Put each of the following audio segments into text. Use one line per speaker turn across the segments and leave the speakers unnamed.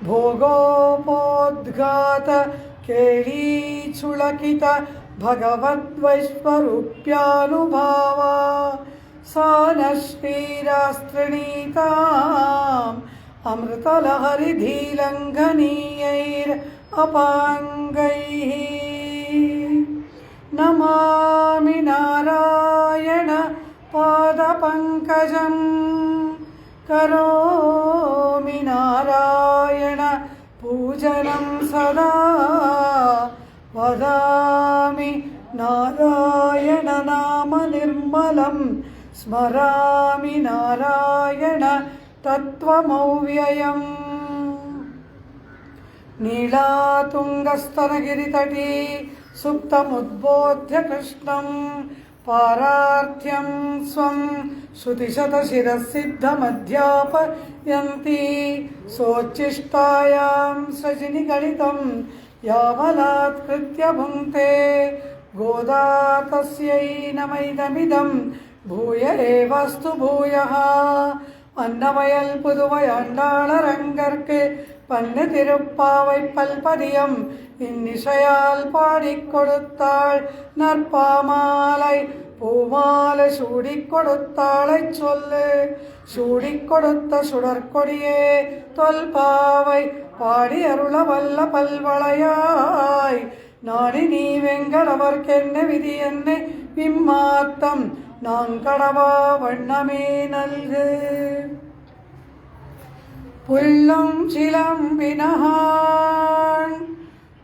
ಭೋಗೋಪೋದ್ಘಾತ ಕೇಳಿ ಚುಳಕಿತ ಭಗವದ್ವೈಶ್ವರೂಪ್ಯಾನುಭಾವ ಸಾನ ಶ್ರೀರಾಸ್ತ್ರಣೀತಾಂ ಅಮೃತಲಹರಿಧೀಲಂಘನೀಯೈರ್ ಅಪಾಂಗೈಃ ನಮಾಮಿ ನಾರಾಯಣ ಪಾದಪಂಕಜಂ ಕರೋಮಿ ನಾರಾಯಣ ಪೂಜನಂ ಸದಾ ವದಾಮಿ ನಾರಾಯಣ ನಾಮ ನಿರ್ಮಲಂ ಸ್ಮರಾಮಿ ನಾರಾಯಣ ತತ್ವಮವ್ಯಯಂ ನೀಳಾತುಂಗಸ್ತನಗಿರಿತಟೀ ಸುಪ್ತಮುದ್ಬೋಧ್ಯ ಕೃಷ್ಣಂ ಪಾರಾರ್ಥ್ಯಂ ಸ್ವಂ ಶ್ರುತಿಶತಶಿರಸಿದ್ಧಮಧ್ಯಾಪಯಂತಿ ಸೋಚ್ಚಿಷ್ಟಾಯಾಂ ಸಜಿನಿಗಳಿತಂ ಯಾವಲಾತ್ಕೃತ್ಯ ಭುಂಕ್ತೆ ಗೋದಾ ತಸ್ಯೈ ನಮೈದಮಿದಂ ಭೂಯ ಏವಸ್ತು ಭೂಯಃ அன்னவயல் புதுவையாண்டாளரங்கற்கு பண்ணு திருப்பாவை பல்பதியம் இன்னிசையால் பாடிக் கொடுத்தாள் நற்பாமாலை பூமாலை சூடிக் கொடுத்தாளை சொல்லு சூடிக் கொடுத்த சுடற்கொடியே தொல்பாவை பாடி அருள வல்ல பல்வளையாய் நாடி நீ வெங்கடவர்க்கென்ன விதி என்னை விம்மாத்தம் நாங்கடவா வண்ணமே நல்கு புல்லும் சிலம்பினஹான்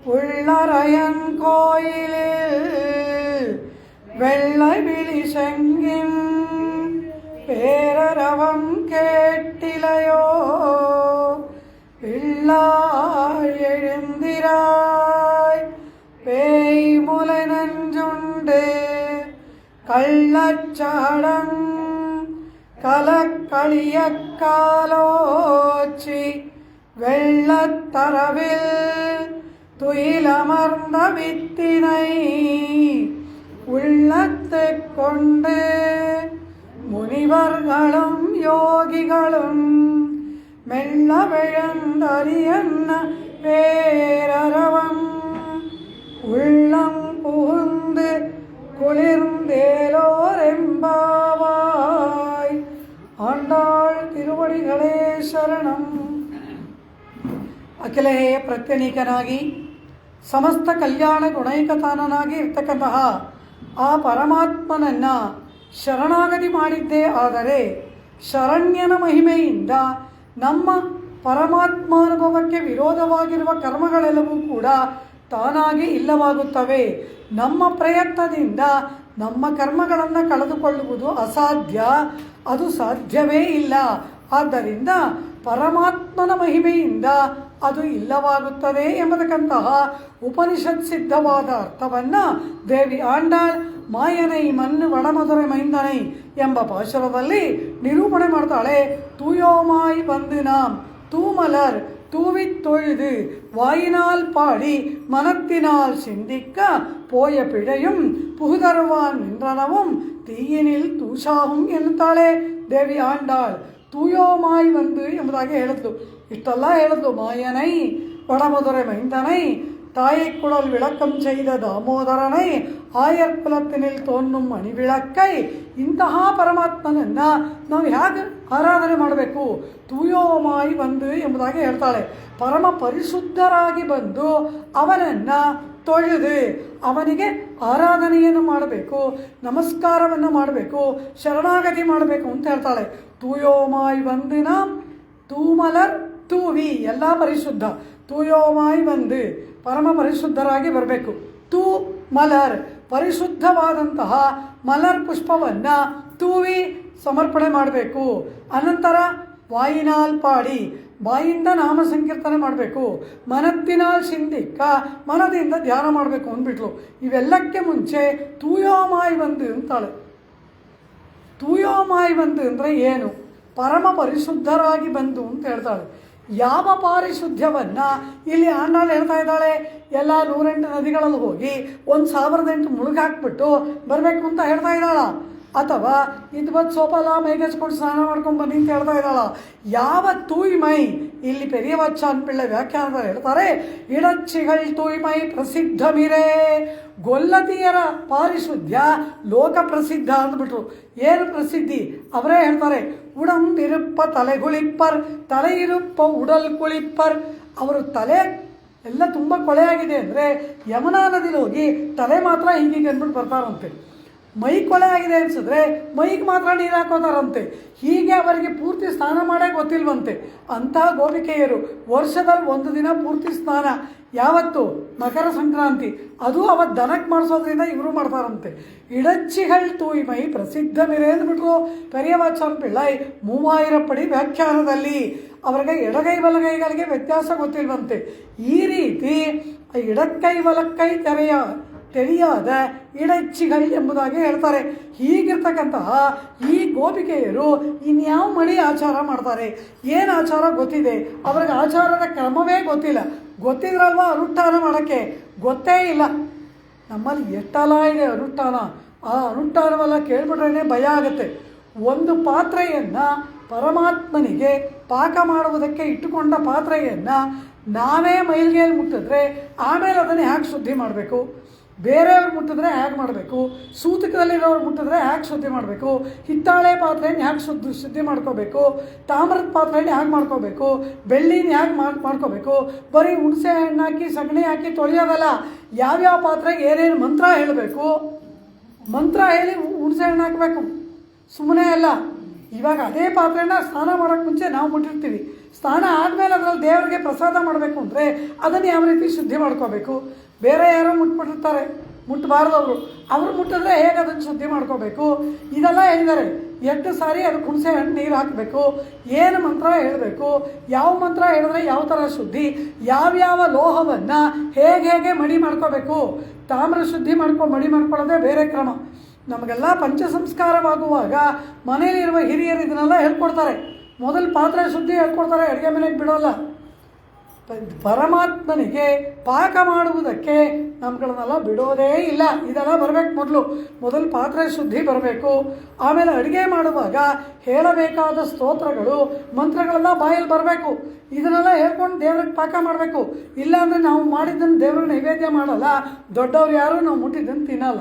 புள்ளரையன் கோயிலில் வெள்ளை விழி செங்கின் பேரரவம் கேட்டிலையோ பிள்ளாய் எழுந்திராய் பேய் முலை நஞ்சுண்டு கள்ளச்சாடங் கலக்களிய காலோச்சி வெள்ளத்தரவில் துயிலமர்ந்த வித்தினை உள்ளத்து கொண்டு முனிவர்களும் யோகிகளும் மெல்ல விழந்தறியன்ன பேரரவம் உள்ளம் புகுந்து குளிர்ந்தேலோரெம்பாவாய். ஆண்டாள் ತಿರುವಡಿಗಳೇ ಶರಣಂ. ಅಖಿಲೇಯ ಪ್ರತ್ಯನೀಕನಾಗಿ ಸಮಸ್ತ ಕಲ್ಯಾಣ ಗುಣೈಕತಾನನಾಗಿ ಇರ್ತಕ್ಕಂತಹ ಆ ಪರಮಾತ್ಮನನ್ನು ಶರಣಾಗತಿ ಮಾಡಿದ್ದೇ ಆದರೆ ಶರಣ್ಯನ ಮಹಿಮೆಯಿಂದ ನಮ್ಮ ಪರಮಾತ್ಮಾನುಭವಕ್ಕೆ ವಿರೋಧವಾಗಿರುವ ಕರ್ಮಗಳೆಲ್ಲವೂ ಕೂಡ ತಾನಾಗಿ ಇಲ್ಲವಾಗುತ್ತವೆ. ನಮ್ಮ ಪ್ರಯತ್ನದಿಂದ ನಮ್ಮ ಕರ್ಮಗಳನ್ನು ಕಳೆದುಕೊಳ್ಳುವುದು ಅಸಾಧ್ಯ, ಅದು ಸಾಧ್ಯವೇ ಇಲ್ಲ. ಆದ್ದರಿಂದ ಪರಮಾತ್ಮನ ಮಹಿಮೆಯಿಂದ ಅದು ಇಲ್ಲವಾಗುತ್ತದೆ ಎಂಬತಕ್ಕಂತಹ ಉಪನಿಷತ್ ಸಿದ್ಧವಾದ ಅರ್ಥವನ್ನು ದೇವಿ ಆಂಡಾಳ್ ಮಾಯನೈ ಮಣ್ಣು ವಡಮಧುರೆ ಮೈಂದನೈ ಎಂಬ ಪಾಶುರದಲ್ಲಿ ನಿರೂಪಣೆ ಮಾಡ್ತಾಳೆ. ತೂಯೋಮಾಯಿ ಬಂದು நாம் தூமலர் தூவித் தொழுது வாயினால் பாடி மனத்தினால் சிந்திக்க போய பிழையும் புகுதருவான் நின்றனவும் ತೀಯಿನಿಲ್ ತೂಷಾಹುಂ ಎನ್ನುತ್ತಾಳೆ ದೇವಿ ಆಂಡಾಳ್. ತೂಯೋಮಾಯಿ ಬಂದು ಎಂಬುದಾಗಿ ಹೇಳಿದ್ಲು. ಇಷ್ಟೆಲ್ಲ ಹೇಳಿದ್ಲು. ಮಾಯನೈ ವಡಮಧುರೆ ಮೈಂದನೈ தாயை குடல் விளக்கம் செய்த ದಾಮೋದರನೈ ಆಯರ್ಕುಲತ್ತಿನಿಲ್ ತೋನ್ನುಂ ಅಣಿವಿಳಕ್ಕೈ. ಇಂತಹ ಪರಮಾತ್ಮನನ್ನು ನಾವು ಹೇಗೆ ಆರಾಧನೆ ಮಾಡಬೇಕು? ತೂಯೋಮಾಯಿ ಬಂದು ಎಂಬುದಾಗಿ ಹೇಳ್ತಾಳೆ. ಪರಮ ಪರಿಶುದ್ಧರಾಗಿ ಬಂದು ಅವನನ್ನು ತೊಳೆದು ಅವನಿಗೆ ಆರಾಧನೆಯನ್ನು ಮಾಡಬೇಕು, ನಮಸ್ಕಾರವನ್ನು ಮಾಡಬೇಕು, ಶರಣಾಗತಿ ಮಾಡಬೇಕು ಅಂತ ಹೇಳ್ತಾಳೆ. ತೂಯೋಮಾಯಿ ಬಂದಿನ ತೂಮಲರ್ ತೂವಿ ಎಲ್ಲ ಪರಿಶುದ್ಧ. ತೂಯೋಮಾಯಿ ಬಂದು ಪರಮ ಪರಿಶುದ್ಧರಾಗಿ ಬರಬೇಕು. ತೂ ಮಲರ್ ಪರಿಶುದ್ಧವಾದಂತಹ ಮಲರ್ ಪುಷ್ಪವನ್ನು ತೂವಿ ಸಮರ್ಪಣೆ ಮಾಡಬೇಕು. ಅನಂತರ ವಾಯಿನಾಲ್ ಪಾಡಿ ಬಾಯಿಂದ ನಾಮ ಸಂಕೀರ್ತನೆ ಮಾಡಬೇಕು. ಮನತ್ತಿನಾಲ್ ಸಿಂಧಿಕ್ಕ ಮನದಿಂದ ಧ್ಯಾನ ಮಾಡಬೇಕು ಅಂದ್ಬಿಟ್ಲು. ಇವೆಲ್ಲಕ್ಕೆ ಮುಂಚೆ ತೂಯೋಮಾಯಿ ಬಂದು ಅಂತಾಳೆ. ತೂಯೋಮಾಯಿ ಬಂದು ಅಂದರೆ ಏನು? ಪರಮ ಪರಿಶುದ್ಧರಾಗಿ ಬಂದು ಅಂತ ಹೇಳ್ತಾಳೆ. ಯಾವ ಪಾರಿಶುದ್ಧ್ಯವನ್ನು ಇಲ್ಲಿ ಆಂಡಾಳು ಹೇಳ್ತಾ ಇದ್ದಾಳೆ? ಎಲ್ಲ 108 ನದಿಗಳಲ್ಲಿ ಹೋಗಿ 1008 ಮುಳುಗಾಕ್ಬಿಟ್ಟು ಬರಬೇಕು ಅಂತ ಹೇಳ್ತಾ ಇದ್ದಾಳ? ಅಥವಾ ಇದ್ವತ್ತು ಸೋಪಲ್ಲ ಮೈಗಚ್ಕೊಂಡು ಸ್ನಾನ ಮಾಡ್ಕೊಂಡು ಬನ್ನಿ ಅಂತ ಹೇಳ್ತಾ ಇದ್ದಾಳ. ಯಾವ ತೂಯ್ಮೈ ಇಲ್ಲಿ ಪೆರಿಯವಚ್ಚಾನ್ ಪಿಳ್ಳೆ ವ್ಯಾಖ್ಯಾನದಲ್ಲಿ ಹೇಳ್ತಾರೆ, ಇಡಚ್ಚಿಗಳ್ ತೂಯ್ಮೈ ಪ್ರಸಿದ್ಧ ಮಿರೇ, ಗೊಲ್ಲತಿಯರ ಪಾರಿಶುದ್ಧ್ಯ ಲೋಕ ಪ್ರಸಿದ್ಧ ಅಂದ್ಬಿಟ್ರು. ಏನು ಪ್ರಸಿದ್ಧಿ ಅವರೇ ಹೇಳ್ತಾರೆ, ಉಡಂಬಿರುಪ್ಪ ತಲೆಗುಳಿಪ್ಪರ್ ತಲೆಯಿರುಪ್ಪ ಉಡಲ್ ಕುಳಿಪ್ಪರ್. ಅವರು ತಲೆ ಎಲ್ಲ ತುಂಬ ಕೊಳೆಯಾಗಿದೆ ಅಂದರೆ ಯಮುನಾ ನದಿಲಿ ಹೋಗಿ ತಲೆ ಮಾತ್ರ ಹೀಗೆ ಅಂದ್ಬಿಟ್ಟು ಬರ್ತಾರಂತೆ. ಮೈ ಕೊಳೆ ಆಗಿದೆ ಅನಿಸಿದ್ರೆ ಮೈಗೆ ಮಾತ್ರ ನೀರು ಹಾಕೋತಾರಂತೆ. ಹೀಗೆ ಅವರಿಗೆ ಪೂರ್ತಿ ಸ್ನಾನ ಮಾಡೇ ಗೊತ್ತಿಲ್ವಂತೆ. ಅಂತಹ ಗೋಪಿಕೆಯರು ವರ್ಷದಲ್ಲಿ ಒಂದು ದಿನ ಪೂರ್ತಿ ಸ್ನಾನ, ಯಾವತ್ತು ಮಕರ ಸಂಕ್ರಾಂತಿ, ಅದು ಅವತ್ತು ದನಕ್ಕೆ ಮಾಡಿಸೋದ್ರಿಂದ ಇವರು ಮಾಡ್ತಾರಂತೆ. ಇಡಚ್ಚಿಗಳ್ ತೂಯ್ಮೈ ಪ್ರಸಿದ್ಧ ಮಿರೆ ಅಂದ್ಬಿಟ್ರು ಪೆರಿಯವಾಚಾನ್ ಪಿಳ್ಳೈ 3000 ಪಡಿ ವ್ಯಾಖ್ಯಾನದಲ್ಲಿ. ಅವರಿಗೆ ಎಡಗೈ ಬಲಗೈಗಳಿಗೆ ವ್ಯತ್ಯಾಸ ಗೊತ್ತಿಲ್ವಂತೆ. ಈ ರೀತಿ ಎಡಕ್ಕೈ ಬಲಕ್ಕೈ ತಿಳಿಯಾದ ಇಡಚ್ಚಿಗಳು ಎಂಬುದಾಗಿ ಹೇಳ್ತಾರೆ. ಹೀಗಿರ್ತಕ್ಕಂತಹ ಈ ಗೋಪಿಕೆಯರು ಇನ್ಯಾವ ಮಡಿ ಆಚಾರ ಮಾಡ್ತಾರೆ, ಏನು ಆಚಾರ ಗೊತ್ತಿದೆ, ಅವ್ರಿಗೆ ಆಚಾರದ ಕ್ರಮವೇ ಗೊತ್ತಿಲ್ಲ. ಗೊತ್ತಿದ್ರಲ್ವ ಅನುಷ್ಠಾನ ಮಾಡೋಕ್ಕೆ ಗೊತ್ತೇ ಇಲ್ಲ. ನಮ್ಮಲ್ಲಿ ಎಷ್ಟೆಲ್ಲ ಇದೆ ಅನುಷ್ಠಾನ, ಆ ಅನುಷ್ಠಾನವೆಲ್ಲ ಕೇಳ್ಬಿಟ್ರೇ ಭಯ ಆಗುತ್ತೆ. ಒಂದು ಪಾತ್ರೆಯನ್ನು ಪರಮಾತ್ಮನಿಗೆ ಪಾಕ ಮಾಡುವುದಕ್ಕೆ ಇಟ್ಟುಕೊಂಡ ಪಾತ್ರೆಯನ್ನು ನಾವೇ ಮೈಲಿಗೆಯಲ್ಲಿ ಮುಟ್ಟಿದ್ರೆ ಆಮೇಲೆ ಅದನ್ನು ಹ್ಯಾಗೆ ಶುದ್ಧಿ ಮಾಡಬೇಕು, ಬೇರೆಯವ್ರು ಮುಟ್ಟಿದ್ರೆ ಹೇಗೆ ಮಾಡಬೇಕು, ಸೂತಕದಲ್ಲಿರೋರು ಮುಟ್ಟಿದ್ರೆ ಹೇಗೆ ಶುದ್ಧಿ ಮಾಡಬೇಕು, ಹಿತ್ತಾಳೆ ಪಾತ್ರೆಯನ್ನು ಹೇಗೆ ಶುದ್ಧಿ ಮಾಡ್ಕೋಬೇಕು, ತಾಮ್ರದ ಪಾತ್ರೆಯನ್ನು ಹೇಗೆ ಮಾಡ್ಕೋಬೇಕು, ಬೆಳ್ಳಿನ ಹೇಗೆ ಮಾಡ್ಕೋಬೇಕು, ಬರೀ ಹುಣಸೆ ಹಣ್ಣು ಹಾಕಿ ಸಗಣಿ ಹಾಕಿ ತೊಳೆಯೋದಲ್ಲ, ಯಾವ್ಯಾವ ಪಾತ್ರೆಗೆ ಏನೇನು ಮಂತ್ರ ಹೇಳಬೇಕು, ಮಂತ್ರ ಹೇಳಿ ಹುಣಸೆ ಹಣ್ಣು ಹಾಕಬೇಕು, ಸುಮ್ಮನೆ ಅಲ್ಲ. ಇವಾಗ ಅದೇ ಪಾತ್ರೆನ ಸ್ನಾನ ಮಾಡೋಕ್ಕೆ ಮುಂಚೆ ನಾವು ಮುಟ್ಟಿರ್ತೀವಿ, ಸ್ನಾನ ಆದಮೇಲೆ ಅದರಲ್ಲಿ ದೇವರಿಗೆ ಪ್ರಸಾದ ಮಾಡಬೇಕು ಅಂದರೆ ಅದನ್ನು ಯಾವ ರೀತಿ ಶುದ್ಧಿ ಮಾಡ್ಕೋಬೇಕು. ಬೇರೆ ಯಾರೋ ಮುಟ್ಬಿಟ್ಟಿರ್ತಾರೆ, ಮುಟ್ಟಬಾರ್ದು ಅವರು ಮುಟ್ಟಿದ್ರೆ ಹೇಗೆ ಅದನ್ನು ಶುದ್ಧಿ ಮಾಡ್ಕೋಬೇಕು, ಇದೆಲ್ಲ ಹೇಳಿದ್ದಾರೆ. 8 ಸಾರಿ ಅದಕ್ಕೆ ಹುಣಸೆ ಹಣ್ಣು ನೀರು ಹಾಕಬೇಕು, ಏನು ಮಂತ್ರ ಹೇಳಬೇಕು, ಯಾವ ಮಂತ್ರ ಹೇಳಿದ್ರೆ ಯಾವ ಥರ ಶುದ್ಧಿ, ಯಾವ್ಯಾವ ಲೋಹವನ್ನು ಹೇಗೆ ಮಡಿ ಮಾಡ್ಕೋಬೇಕು. ತಾಮ್ರ ಶುದ್ಧಿ ಮಡಿ ಮಾಡ್ಕೊಳ್ಳೋದೇ ಬೇರೆ ಕ್ರಮ. ನಮಗೆಲ್ಲ ಪಂಚ ಸಂಸ್ಕಾರವಾಗುವಾಗ ಮನೆಯಲ್ಲಿರುವ ಹಿರಿಯರು ಇದನ್ನೆಲ್ಲ ಹೇಳ್ಕೊಡ್ತಾರೆ. ಮೊದಲು ಪಾತ್ರೆ ಶುದ್ಧಿ ಹೇಳ್ಕೊಡ್ತಾರೆ, ಅಡುಗೆ ಮನೆಗೆ ಬಿಡೋಲ್ಲ. ಪರಮಾತ್ಮನಿಗೆ ಪಾಕ ಮಾಡುವುದಕ್ಕೆ ನಮ್ಗಳನ್ನೆಲ್ಲ ಬಿಡೋದೇ ಇಲ್ಲ. ಇದೆಲ್ಲ ಬರಬೇಕು. ಮೊದಲು ಪಾತ್ರೆ ಶುದ್ಧಿ ಬರಬೇಕು. ಆಮೇಲೆ ಅಡುಗೆ ಮಾಡುವಾಗ ಹೇಳಬೇಕಾದ ಸ್ತೋತ್ರಗಳು ಮಂತ್ರಗಳೆಲ್ಲ ಬಾಯಲ್ಲಿ ಬರಬೇಕು. ಇದನ್ನೆಲ್ಲ ಹೇಳ್ಕೊಂಡು ದೇವ್ರಿಗೆ ಪಾಕ ಮಾಡಬೇಕು. ಇಲ್ಲಾಂದರೆ ನಾವು ಮಾಡಿದ್ದನ್ನು ದೇವ್ರಿಗೆ ನೈವೇದ್ಯ ಮಾಡಲ್ಲ, ದೊಡ್ಡವ್ರು ಯಾರು ನಾವು ಮುಟ್ಟಿದ್ದನ್ನು ತಿನ್ನಲ್ಲ.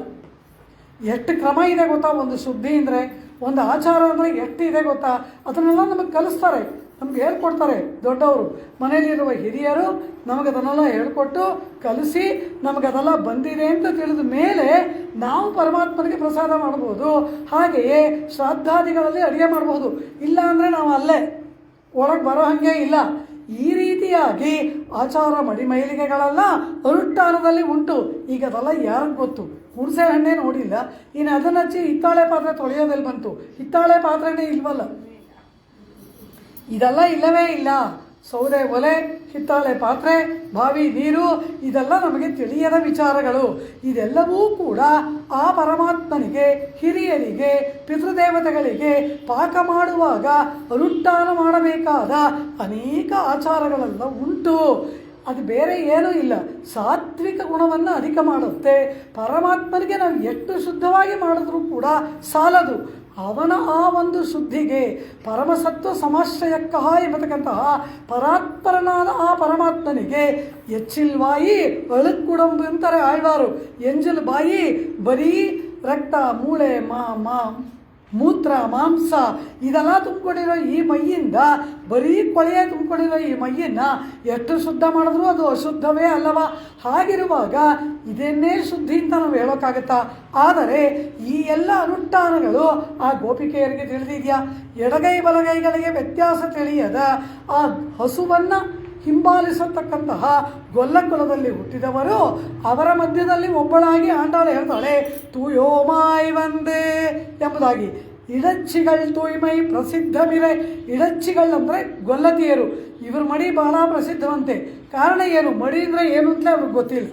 ಎಷ್ಟು ಕ್ರಮ ಇದೆ ಗೊತ್ತಾ ಒಂದು ಶುದ್ಧಿ ಅಂದರೆ, ಒಂದು ಆಚಾರ ಅಂದರೆ ಎಷ್ಟು ಇದೆ ಗೊತ್ತಾ. ಅದನ್ನೆಲ್ಲ ನಮಗೆ ಕಲಿಸ್ತಾರೆ, ನಮ್ಗೆ ಹೇಳ್ಕೊಡ್ತಾರೆ ದೊಡ್ಡವರು. ಮನೆಯಲ್ಲಿರುವ ಹಿರಿಯರು ನಮಗದನ್ನೆಲ್ಲ ಹೇಳ್ಕೊಟ್ಟು ಕಲಿಸಿ ನಮಗದೆಲ್ಲ ಬಂದಿದೆ ಅಂತ ತಿಳಿದ ಮೇಲೆ ನಾವು ಪರಮಾತ್ಮನಿಗೆ ಪ್ರಸಾದ ಮಾಡ್ಬೋದು. ಹಾಗೆಯೇ ಶ್ರಾದ್ದಾದಿಗಳಲ್ಲಿ ಅಡುಗೆ ಮಾಡ್ಬೋದು. ಇಲ್ಲ ಅಂದರೆ ನಾವು ಅಲ್ಲೇ ಒಳಗೆ ಬರೋ ಹಾಗೆ ಇಲ್ಲ. ಈ ರೀತಿಯಾಗಿ ಆಚಾರ ಮಡಿಮೈಲಿಗೆಗಳೆಲ್ಲ ಅನುಷ್ಠಾನದಲ್ಲಿ ಉಂಟು. ಈಗ ಅದೆಲ್ಲ ಯಾರಿಗೆ ಗೊತ್ತು? ಹುಣಸೆ ಹಣ್ಣೇ ನೋಡಿಲ್ಲ, ಇನ್ನು ಅದನ್ನು ಹಚ್ಚಿ ಹಿತ್ತಾಳೆ ಪಾತ್ರೆ ತೊಳೆಯೋದಲ್ಲಿ ಬಂತು. ಹಿತ್ತಾಳೆ ಪಾತ್ರೆನೇ ಇಲ್ವಲ್ಲ, ಇದೆಲ್ಲ ಇಲ್ಲವೇ ಇಲ್ಲ. ಸೌದೆ ಒಲೆ, ಹಿತ್ತಾಳೆ ಪಾತ್ರೆ, ಬಾವಿ ನೀರು, ಇದೆಲ್ಲ ನಮಗೆ ತಿಳಿಯದ ವಿಚಾರಗಳು. ಇದೆಲ್ಲವೂ ಕೂಡ ಆ ಪರಮಾತ್ಮನಿಗೆ, ಹಿರಿಯರಿಗೆ, ಪಿತೃದೇವತೆಗಳಿಗೆ ಪಾಕ ಮಾಡುವಾಗ ಅನುಷ್ಠಾನ ಮಾಡಬೇಕಾದ ಅನೇಕ ಆಚಾರಗಳೆಲ್ಲ ಉಂಟು. ಅದು ಬೇರೆ ಏನೂ ಇಲ್ಲ. ಸಾತ್ವಿಕ ಗುಣವನ್ನು ಅಧಿಕ ಮಾಡುತ್ತೆ. ಪರಮಾತ್ಮನಿಗೆ ನಾವು ಎಷ್ಟು ಶುದ್ಧವಾಗಿ ಮಾಡಿದ್ರೂ ಕೂಡ ಸಾಲದು. ಅವನ ಆ ಒಂದು ಶುದ್ಧಿಗೆ ಪರಮಸತ್ವ ಸಮಾಶ್ರಯಕ್ಕಃ ಎಂಬತಕ್ಕಂತಹ ಪರಾತ್ಪರನಾದ ಆ ಪರಮಾತ್ಮನಿಗೆ ಎಚ್ಚಿಲ್ ಬಾಯಿ ಅಳುಕುಡಂಬು ಅಂತಾರೆ ಆಳ್ವಾರು. ಎಂಜಲ್ ಬಾಯಿ ಬರೀ ರಕ್ತ, ಮೂಳೆ, ಮೂತ್ರ, ಮಾಂಸ ಇದೆಲ್ಲ ತುಂಬಿಕೊಂಡಿರೋ ಈ ಮೈಯಿಂದ, ಬರೀ ಕೊಳೆಯೇ ತುಂಬಿಕೊಂಡಿರೋ ಈ ಮೈಯನ್ನು ಎಷ್ಟು ಶುದ್ಧ ಮಾಡಿದ್ರೂ ಅದು ಅಶುದ್ಧವೇ ಅಲ್ಲವ. ಹಾಗಿರುವಾಗ ಇದನ್ನೇ ಶುದ್ಧಿ ಅಂತ ನಾವು ಹೇಳೋಕ್ಕಾಗತ್ತಾ? ಆದರೆ ಈ ಎಲ್ಲ ಅನುಷ್ಠಾನಗಳು ಆ ಗೋಪಿಕೆಯರಿಗೆ ತಿಳಿದಿದೆಯಾ? ಎಡಗೈ ಬಲಗೈಗಳಿಗೆ ವ್ಯತ್ಯಾಸ ತಿಳಿಯದ ಆ ಹಸುವನ್ನು ಹಿಂಬಾಲಿಸತಕ್ಕಂತಹ ಗೊಲ್ಲಕುಲದಲ್ಲಿ ಹುಟ್ಟಿದವರು, ಅವರ ಮಧ್ಯದಲ್ಲಿ ಒಬ್ಬಳಾಗಿ ಆಂಡಾಳು ಹೇಳ್ತಾಳೆ ತೂಯೋಮಾಯ್ ವಂದೇ ಎಂಬುದಾಗಿ. ಇಡಚ್ಚಿಗಳ್ ತೂಯ್ಮೈ ಪ್ರಸಿದ್ಧ ಮಿರೆ. ಇಡಚ್ಚಿಗಳಂದರೆ ಗೊಲ್ಲತಿಯರು. ಇವ್ರ ಮಡಿ ಬಹಳ ಪ್ರಸಿದ್ಧವಂತೆ. ಕಾರಣ ಏನು? ಮಡಿ ಅಂದರೆ ಏನು ಅಂತಲೇ ಅವ್ರಿಗೆ ಗೊತ್ತಿಲ್ಲ.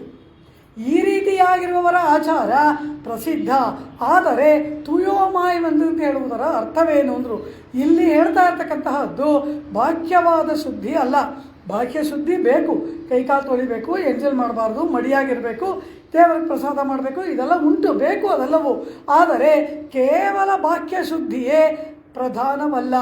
ಈ ರೀತಿಯಾಗಿರುವವರ ಆಚಾರ ಪ್ರಸಿದ್ಧ. ಆದರೆ ತುಯೋಮಾಯ್ ವಂದೇ ಅಂತ ಹೇಳುವುದರ ಅರ್ಥವೇನು ಅಂದರು. ಇಲ್ಲಿ ಹೇಳ್ತಾ ಇರ್ತಕ್ಕಂತಹದ್ದು ಬಾಹ್ಯವಾದ ಶುದ್ಧಿ ಅಲ್ಲ. ಬಾಹ್ಯ ಶುದ್ಧಿ ಬೇಕು, ಕೈಕಾಲು ತೊಳಿಬೇಕು, ಎಂಜಲ್ ಮಾಡಬಾರ್ದು, ಮಡಿಯಾಗಿರಬೇಕು, ದೇವರಿಗೆ ಪ್ರಸಾದ ಮಾಡಬೇಕು, ಇದೆಲ್ಲ ಉಂಟು, ಬೇಕು ಅದೆಲ್ಲವೂ. ಆದರೆ ಕೇವಲ ಬಾಹ್ಯ ಶುದ್ಧಿಯೇ ಪ್ರಧಾನವಲ್ಲ,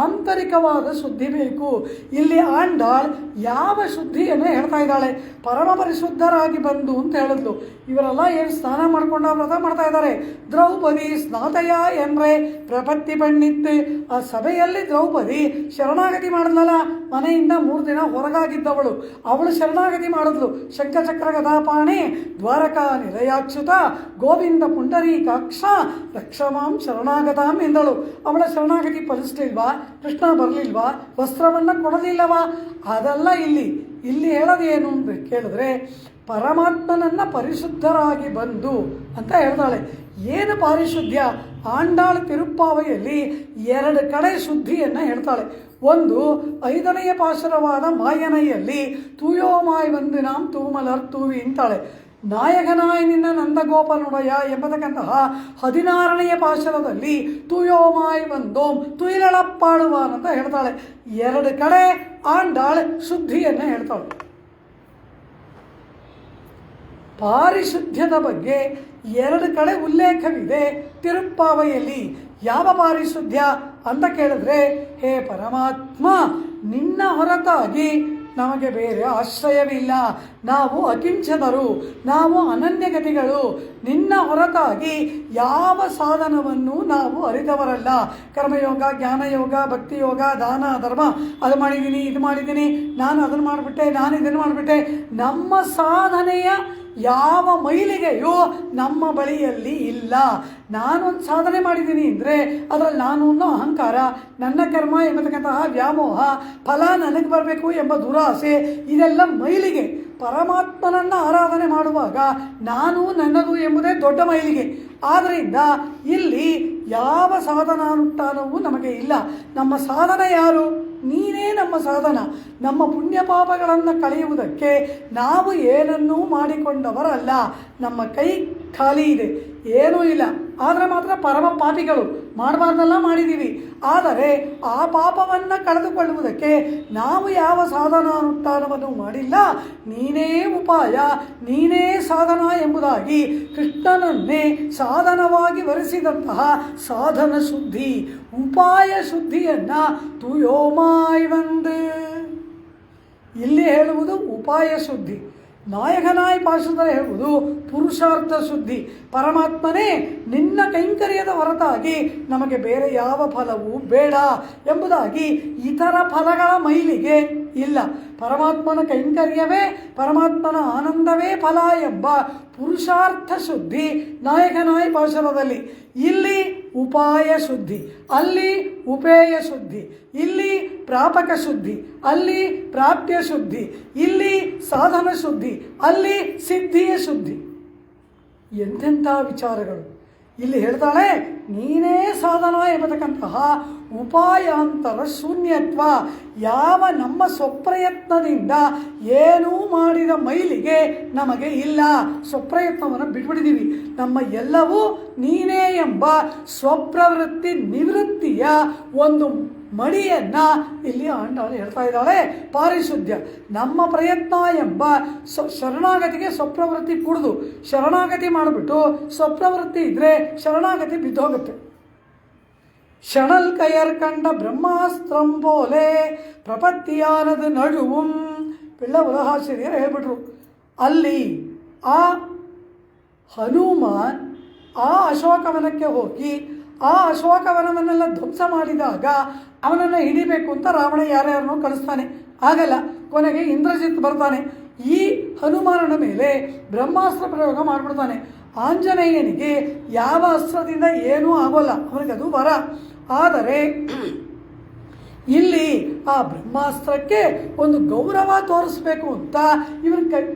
ಆಂತರಿಕವಾದ ಶುದ್ಧಿ ಬೇಕು. ಇಲ್ಲಿ ಆಂಡಾಳ್ ಯಾವ ಶುದ್ಧಿಯನ್ನು ಹೇಳ್ತಾ ಇದ್ದಾಳೆ? ಪರಮ ಪರಿಶುದ್ಧರಾಗಿ ಬಂದು ಅಂತ ಹೇಳಿದ್ಲು. ಇವರೆಲ್ಲ ಏನು ಸ್ನಾನ ಮಾಡ್ಕೊಂಡು ವ್ರತ ಮಾಡ್ತಾ ಇದ್ದಾರೆ. ದ್ರೌಪದಿ ಸ್ನಾತಯ ಎಂದ್ರೆ ಪ್ರಪತ್ತಿ ಪಣ್ಣಿತ್ತು. ಆ ಸಭೆಯಲ್ಲಿ ದ್ರೌಪದಿ ಶರಣಾಗತಿ ಮಾಡಿದ್ಲಲ್ಲ, ಮನೆಯಿಂದ 3 ದಿನ ಹೊರಗಾಗಿದ್ದವಳು, ಅವಳು ಶರಣಾಗತಿ ಮಾಡಿದ್ಲು. ಶಂಖಚಕ್ರ ಗದಾಪಾಣಿ ದ್ವಾರಕಾ ನಿಲಯಾಚ್ಯುತ ಗೋವಿಂದ ಪುಂಡರೀಕಾಕ್ಷ ರಕ್ಷಮಾಂ ಶರಣಾಗತಾಂ ಎಂದಳು. ಅವಳ ಶರಣಾಗತಿ ಫಲಿಸ್ಲಿಲ್ವಾ? ಕೃಷ್ಣ ಬರಲಿಲ್ವಾ? ವಸ್ತ್ರವನ್ನು ಕೊಡಲಿಲ್ಲವಾ? ಅದೆಲ್ಲ ಇಲ್ಲಿ ಹೇಳೋದೇನು ಅಂತ ಕೇಳಿದ್ರೆ, ಪರಮಾತ್ಮನನ್ನು ಪರಿಶುದ್ಧರಾಗಿ ಬಂದು ಅಂತ ಹೇಳ್ತಾಳೆ. ಏನು ಪಾರಿಶುದ್ಧ್ಯ? ಆಂಡಾಳ್ ತಿರುಪ್ಪಾವೆಯಲ್ಲಿ 2 ಕಡೆ ಶುದ್ಧಿಯನ್ನು ಹೇಳ್ತಾಳೆ. ಒಂದು 5ನೆಯ ಪಾಶುರವಾದ ಮಾಯನೆಯಲ್ಲಿ ತೂಯೋಮಾಯ್ ವಂದಿನಾಂ ತೂಮಲರ್ ತೂವಿ ಅಂತಾಳೆ. ನಾಯಕನಾಯ ನಿನ್ನ ನಂದಗೋಪನುಡಯ ಎಂಬತಕ್ಕಂತಹ 16ನೆಯ ಪಾಶುರದಲ್ಲಿ ತೂಯೋಮಾಯ್ ವಂದೋಂ ತುಯಿಲಳಪ್ಪಾಡುವಾನ್ ಅಂತ ಹೇಳ್ತಾಳೆ. 2 ಕಡೆ ಆಂಡಾಳ್ ಶುದ್ಧಿಯನ್ನು ಹೇಳ್ತಾಳೆ. ಪಾರಿಶುದ್ಧ್ಯದ ಬಗ್ಗೆ 2 ಕಡೆ ಉಲ್ಲೇಖವಿದೆ ತಿರುಪ್ಪಾವೆಯಲ್ಲಿ. ಯಾವ ಪಾರಿಶುದ್ಧ್ಯ ಅಂತ ಕೇಳಿದ್ರೆ, ಹೇ ಪರಮಾತ್ಮ, ನಿನ್ನ ಹೊರತಾಗಿ ನಮಗೆ ಬೇರೆ ಆಶ್ರಯವಿಲ್ಲ, ನಾವು ಅಕಿಂಚದರು, ನಾವು ಅನನ್ಯಗತಿಗಳು, ನಿನ್ನ ಹೊರತಾಗಿ ಯಾವ ಸಾಧನವನ್ನು ನಾವು ಅರಿತವರಲ್ಲ. ಕರ್ಮಯೋಗ, ಜ್ಞಾನಯೋಗ, ಭಕ್ತಿಯೋಗ, ದಾನ ಧರ್ಮ, ಅದು ಮಾಡಿದ್ದೀನಿ, ಇದು ಮಾಡಿದ್ದೀನಿ, ನಾನು ಅದನ್ನು ಮಾಡಿಬಿಟ್ಟೆ, ನಾನು ಇದನ್ನು ಮಾಡಿಬಿಟ್ಟೆ, ನಮ್ಮ ಸಾಧನೆಯ ಯಾವ ಮೈಲಿಗೆಯೂ ನಮ್ಮ ಬಳಿಯಲ್ಲಿ ಇಲ್ಲ. ನಾನೊಂದು ಸಾಧನೆ ಮಾಡಿದ್ದೀನಿ ಅಂದರೆ ಅದರಲ್ಲಿ ನಾನು ಅನ್ನೋ ಅಹಂಕಾರ, ನನ್ನ ಕರ್ಮ ಎಂಬತಕ್ಕಂತಹ ವ್ಯಾಮೋಹ, ಫಲ ನನಗೆ ಬರಬೇಕು ಎಂಬ ದುರಾಸೆ, ಇದೆಲ್ಲ ಮೈಲಿಗೆ. ಪರಮಾತ್ಮನನ್ನು ಆರಾಧನೆ ಮಾಡುವಾಗ ನಾನು ನನ್ನದು ಎಂಬುದೇ ದೊಡ್ಡ ಮೈಲಿಗೆ. ಆದ್ದರಿಂದ ಇಲ್ಲಿ ಯಾವ ಸಾಧನಾನುಷ್ಠಾನವೂ ನಮಗೆ ಇಲ್ಲ. ನಮ್ಮ ಸಾಧನ ಯಾರು? ನೀನೇ ನಮ್ಮ ಸಾಧನ. ನಮ್ಮ ಪುಣ್ಯ ಪಾಪಗಳನ್ನು ಕಳೆಯುವುದಕ್ಕೆ ನಾವು ಏನನ್ನೂ ಮಾಡಿಕೊಂಡವರಲ್ಲ. ನಮ್ಮ ಕೈ ಖಾಲಿ ಇದೆ, ಏನೂ ಇಲ್ಲ. ಆದರೆ ಮಾತ್ರ ಪರಮ ಪಾಪಿಗಳು, ಮಾಡಬಾರ್ದೆಲ್ಲ ಮಾಡಿದ್ದೀವಿ. ಆದರೆ ಆ ಪಾಪವನ್ನು ಕಳೆದುಕೊಳ್ಳುವುದಕ್ಕೆ ನಾವು ಯಾವ ಸಾಧನಾನುಷ್ಠಾನವನ್ನು ಮಾಡಿಲ್ಲ. ನೀನೇ ಉಪಾಯ, ನೀನೇ ಸಾಧನ ಎಂಬುದಾಗಿ ಕೃಷ್ಣನನ್ನೇ ಸಾಧನವಾಗಿ ವರಿಸಿದಂತಹ ಸಾಧನ ಶುದ್ಧಿ, ಉಪಾಯ ಶುದ್ಧಿಯನ್ನು ತುಯೋಮಾಯ್ ವಂದು ಇಲ್ಲಿ ಹೇಳುವುದು ಉಪಾಯ ಶುದ್ಧಿ. ನಾಯಕನಾಯ್ ಪಾಶುದರೆ ಹೇಳುವುದು ಪುರುಷಾರ್ಥ ಶುದ್ಧಿ. ಪರಮಾತ್ಮನೇ, ನಿನ್ನ ಕೈಂಕರ್ಯದ ಹೊರತಾಗಿ ನಮಗೆ ಬೇರೆ ಯಾವ ಫಲವೂ ಬೇಡ ಎಂಬುದಾಗಿ ಇತರ ಫಲಗಳ ಮೈಲಿಗೆ ಇಲ್ಲ. ಪರಮಾತ್ಮನ ಕೈಂಕರ್ಯವೇ, ಪರಮಾತ್ಮನ ಆನಂದವೇ ಫಲ ಎಂಬ ಪುರುಷಾರ್ಥ ಶುದ್ಧಿ ನಾಯಕನಾಯ್ ಪಾಶುರದಲ್ಲಿ. ಇಲ್ಲಿ ಉಪಾಯ ಶುದ್ಧಿ, ಅಲ್ಲಿ ಉಪೇಯ ಶುದ್ಧಿ, ಇಲ್ಲಿ ಪ್ರಾಪಕ ಶುದ್ಧಿ, ಅಲ್ಲಿ ಪ್ರಾಪ್ಯ ಶುದ್ಧಿ, ಇಲ್ಲಿ ಸಾಧನ ಶುದ್ಧಿ, ಅಲ್ಲಿ ಸಿದ್ಧಿಯ ಶುದ್ಧಿ. ಎಂತೆಂಥ ವಿಚಾರಗಳು ಇಲ್ಲಿ ಹೇಳ್ತಾಳೆ. ನೀನೇ ಸಾಧನ ಎಂಬತಕ್ಕಂತಹ ಉಪಾಯಾಂತರ ಶೂನ್ಯತ್ವ, ಯಾವ ನಮ್ಮ ಸ್ವಪ್ರಯತ್ನದಿಂದ ಏನೂ ಮಾಡಿದ ಮೈಲಿಗೆ ನಮಗೆ ಇಲ್ಲ. ಸ್ವಪ್ರಯತ್ನವನ್ನು ಬಿಟ್ಬಿಟ್ಟಿದ್ದೀವಿ. ನಮ್ಮ ಎಲ್ಲವೂ ನೀನೇ ಎಂಬ ಸ್ವಪ್ರವೃತ್ತಿ ನಿವೃತ್ತಿಯ ಒಂದು ಮಡಿಯನ್ನು ಇಲ್ಲಿ ಆಂಡಾಳು ಹೇಳ್ತಾ ಇದ್ದಾಳೆ. ಪಾರಿಶುದ್ಧ್ಯ ನಮ್ಮ ಪ್ರಯತ್ನ ಎಂಬ ಶರಣಾಗತಿಗೆ ಸ್ವಪ್ರವೃತ್ತಿ ಕುಡಿದು ಶರಣಾಗತಿ ಮಾಡಿಬಿಟ್ಟು ಸ್ವಪ್ರವೃತ್ತಿ ಇದ್ದರೆ ಶರಣಾಗತಿ ಬಿದ್ದೋಗುತ್ತೆ. ஷணல் கயர் கண்ட பிரம்மாஸ்திரம் போலே ಪ್ರಪತ್ತಿಯಾನದ ನಡುவும் ಪಿಳ್ಳ ಉಲಹಾಶ್ಚರ್ಯರು ಹೇಳ್ಬಿಟ್ರು. ಅಲ್ಲಿ ಆ ಹನುಮಾನ್ ಆ ಅಶೋಕವನಕ್ಕೆ ಹೋಗಿ ಆ ಅಶೋಕವನವನ್ನೆಲ್ಲ ಧ್ವಂಸ ಮಾಡಿದಾಗ ಅವನನ್ನು ಹಿಡಿಬೇಕು ಅಂತ ರಾವಣ ಯಾರ್ಯಾರನ್ನೋ ಕಳಿಸ್ತಾನೆ, ಆಗಲ್ಲ. ಕೊನೆಗೆ ಇಂದ್ರಜಿತ್ ಬರ್ತಾನೆ. ಈ ಹನುಮಾನನ ಮೇಲೆ ಬ್ರಹ್ಮಾಸ್ತ್ರ ಪ್ರಯೋಗ ಮಾಡಿಬಿಡ್ತಾನೆ. ಆಂಜನೇಯನಿಗೆ ಯಾವ ಅಸ್ತ್ರದಿಂದ ಏನೂ ಆಗೋಲ್ಲ, ಅವನಿಗದು ವರ. ಆದರೆ ಇಲ್ಲಿ ಆ ಬ್ರಹ್ಮಾಸ್ತ್ರಕ್ಕೆ ಒಂದು ಗೌರವ ತೋರಿಸ್ಬೇಕು ಅಂತ ಇವನು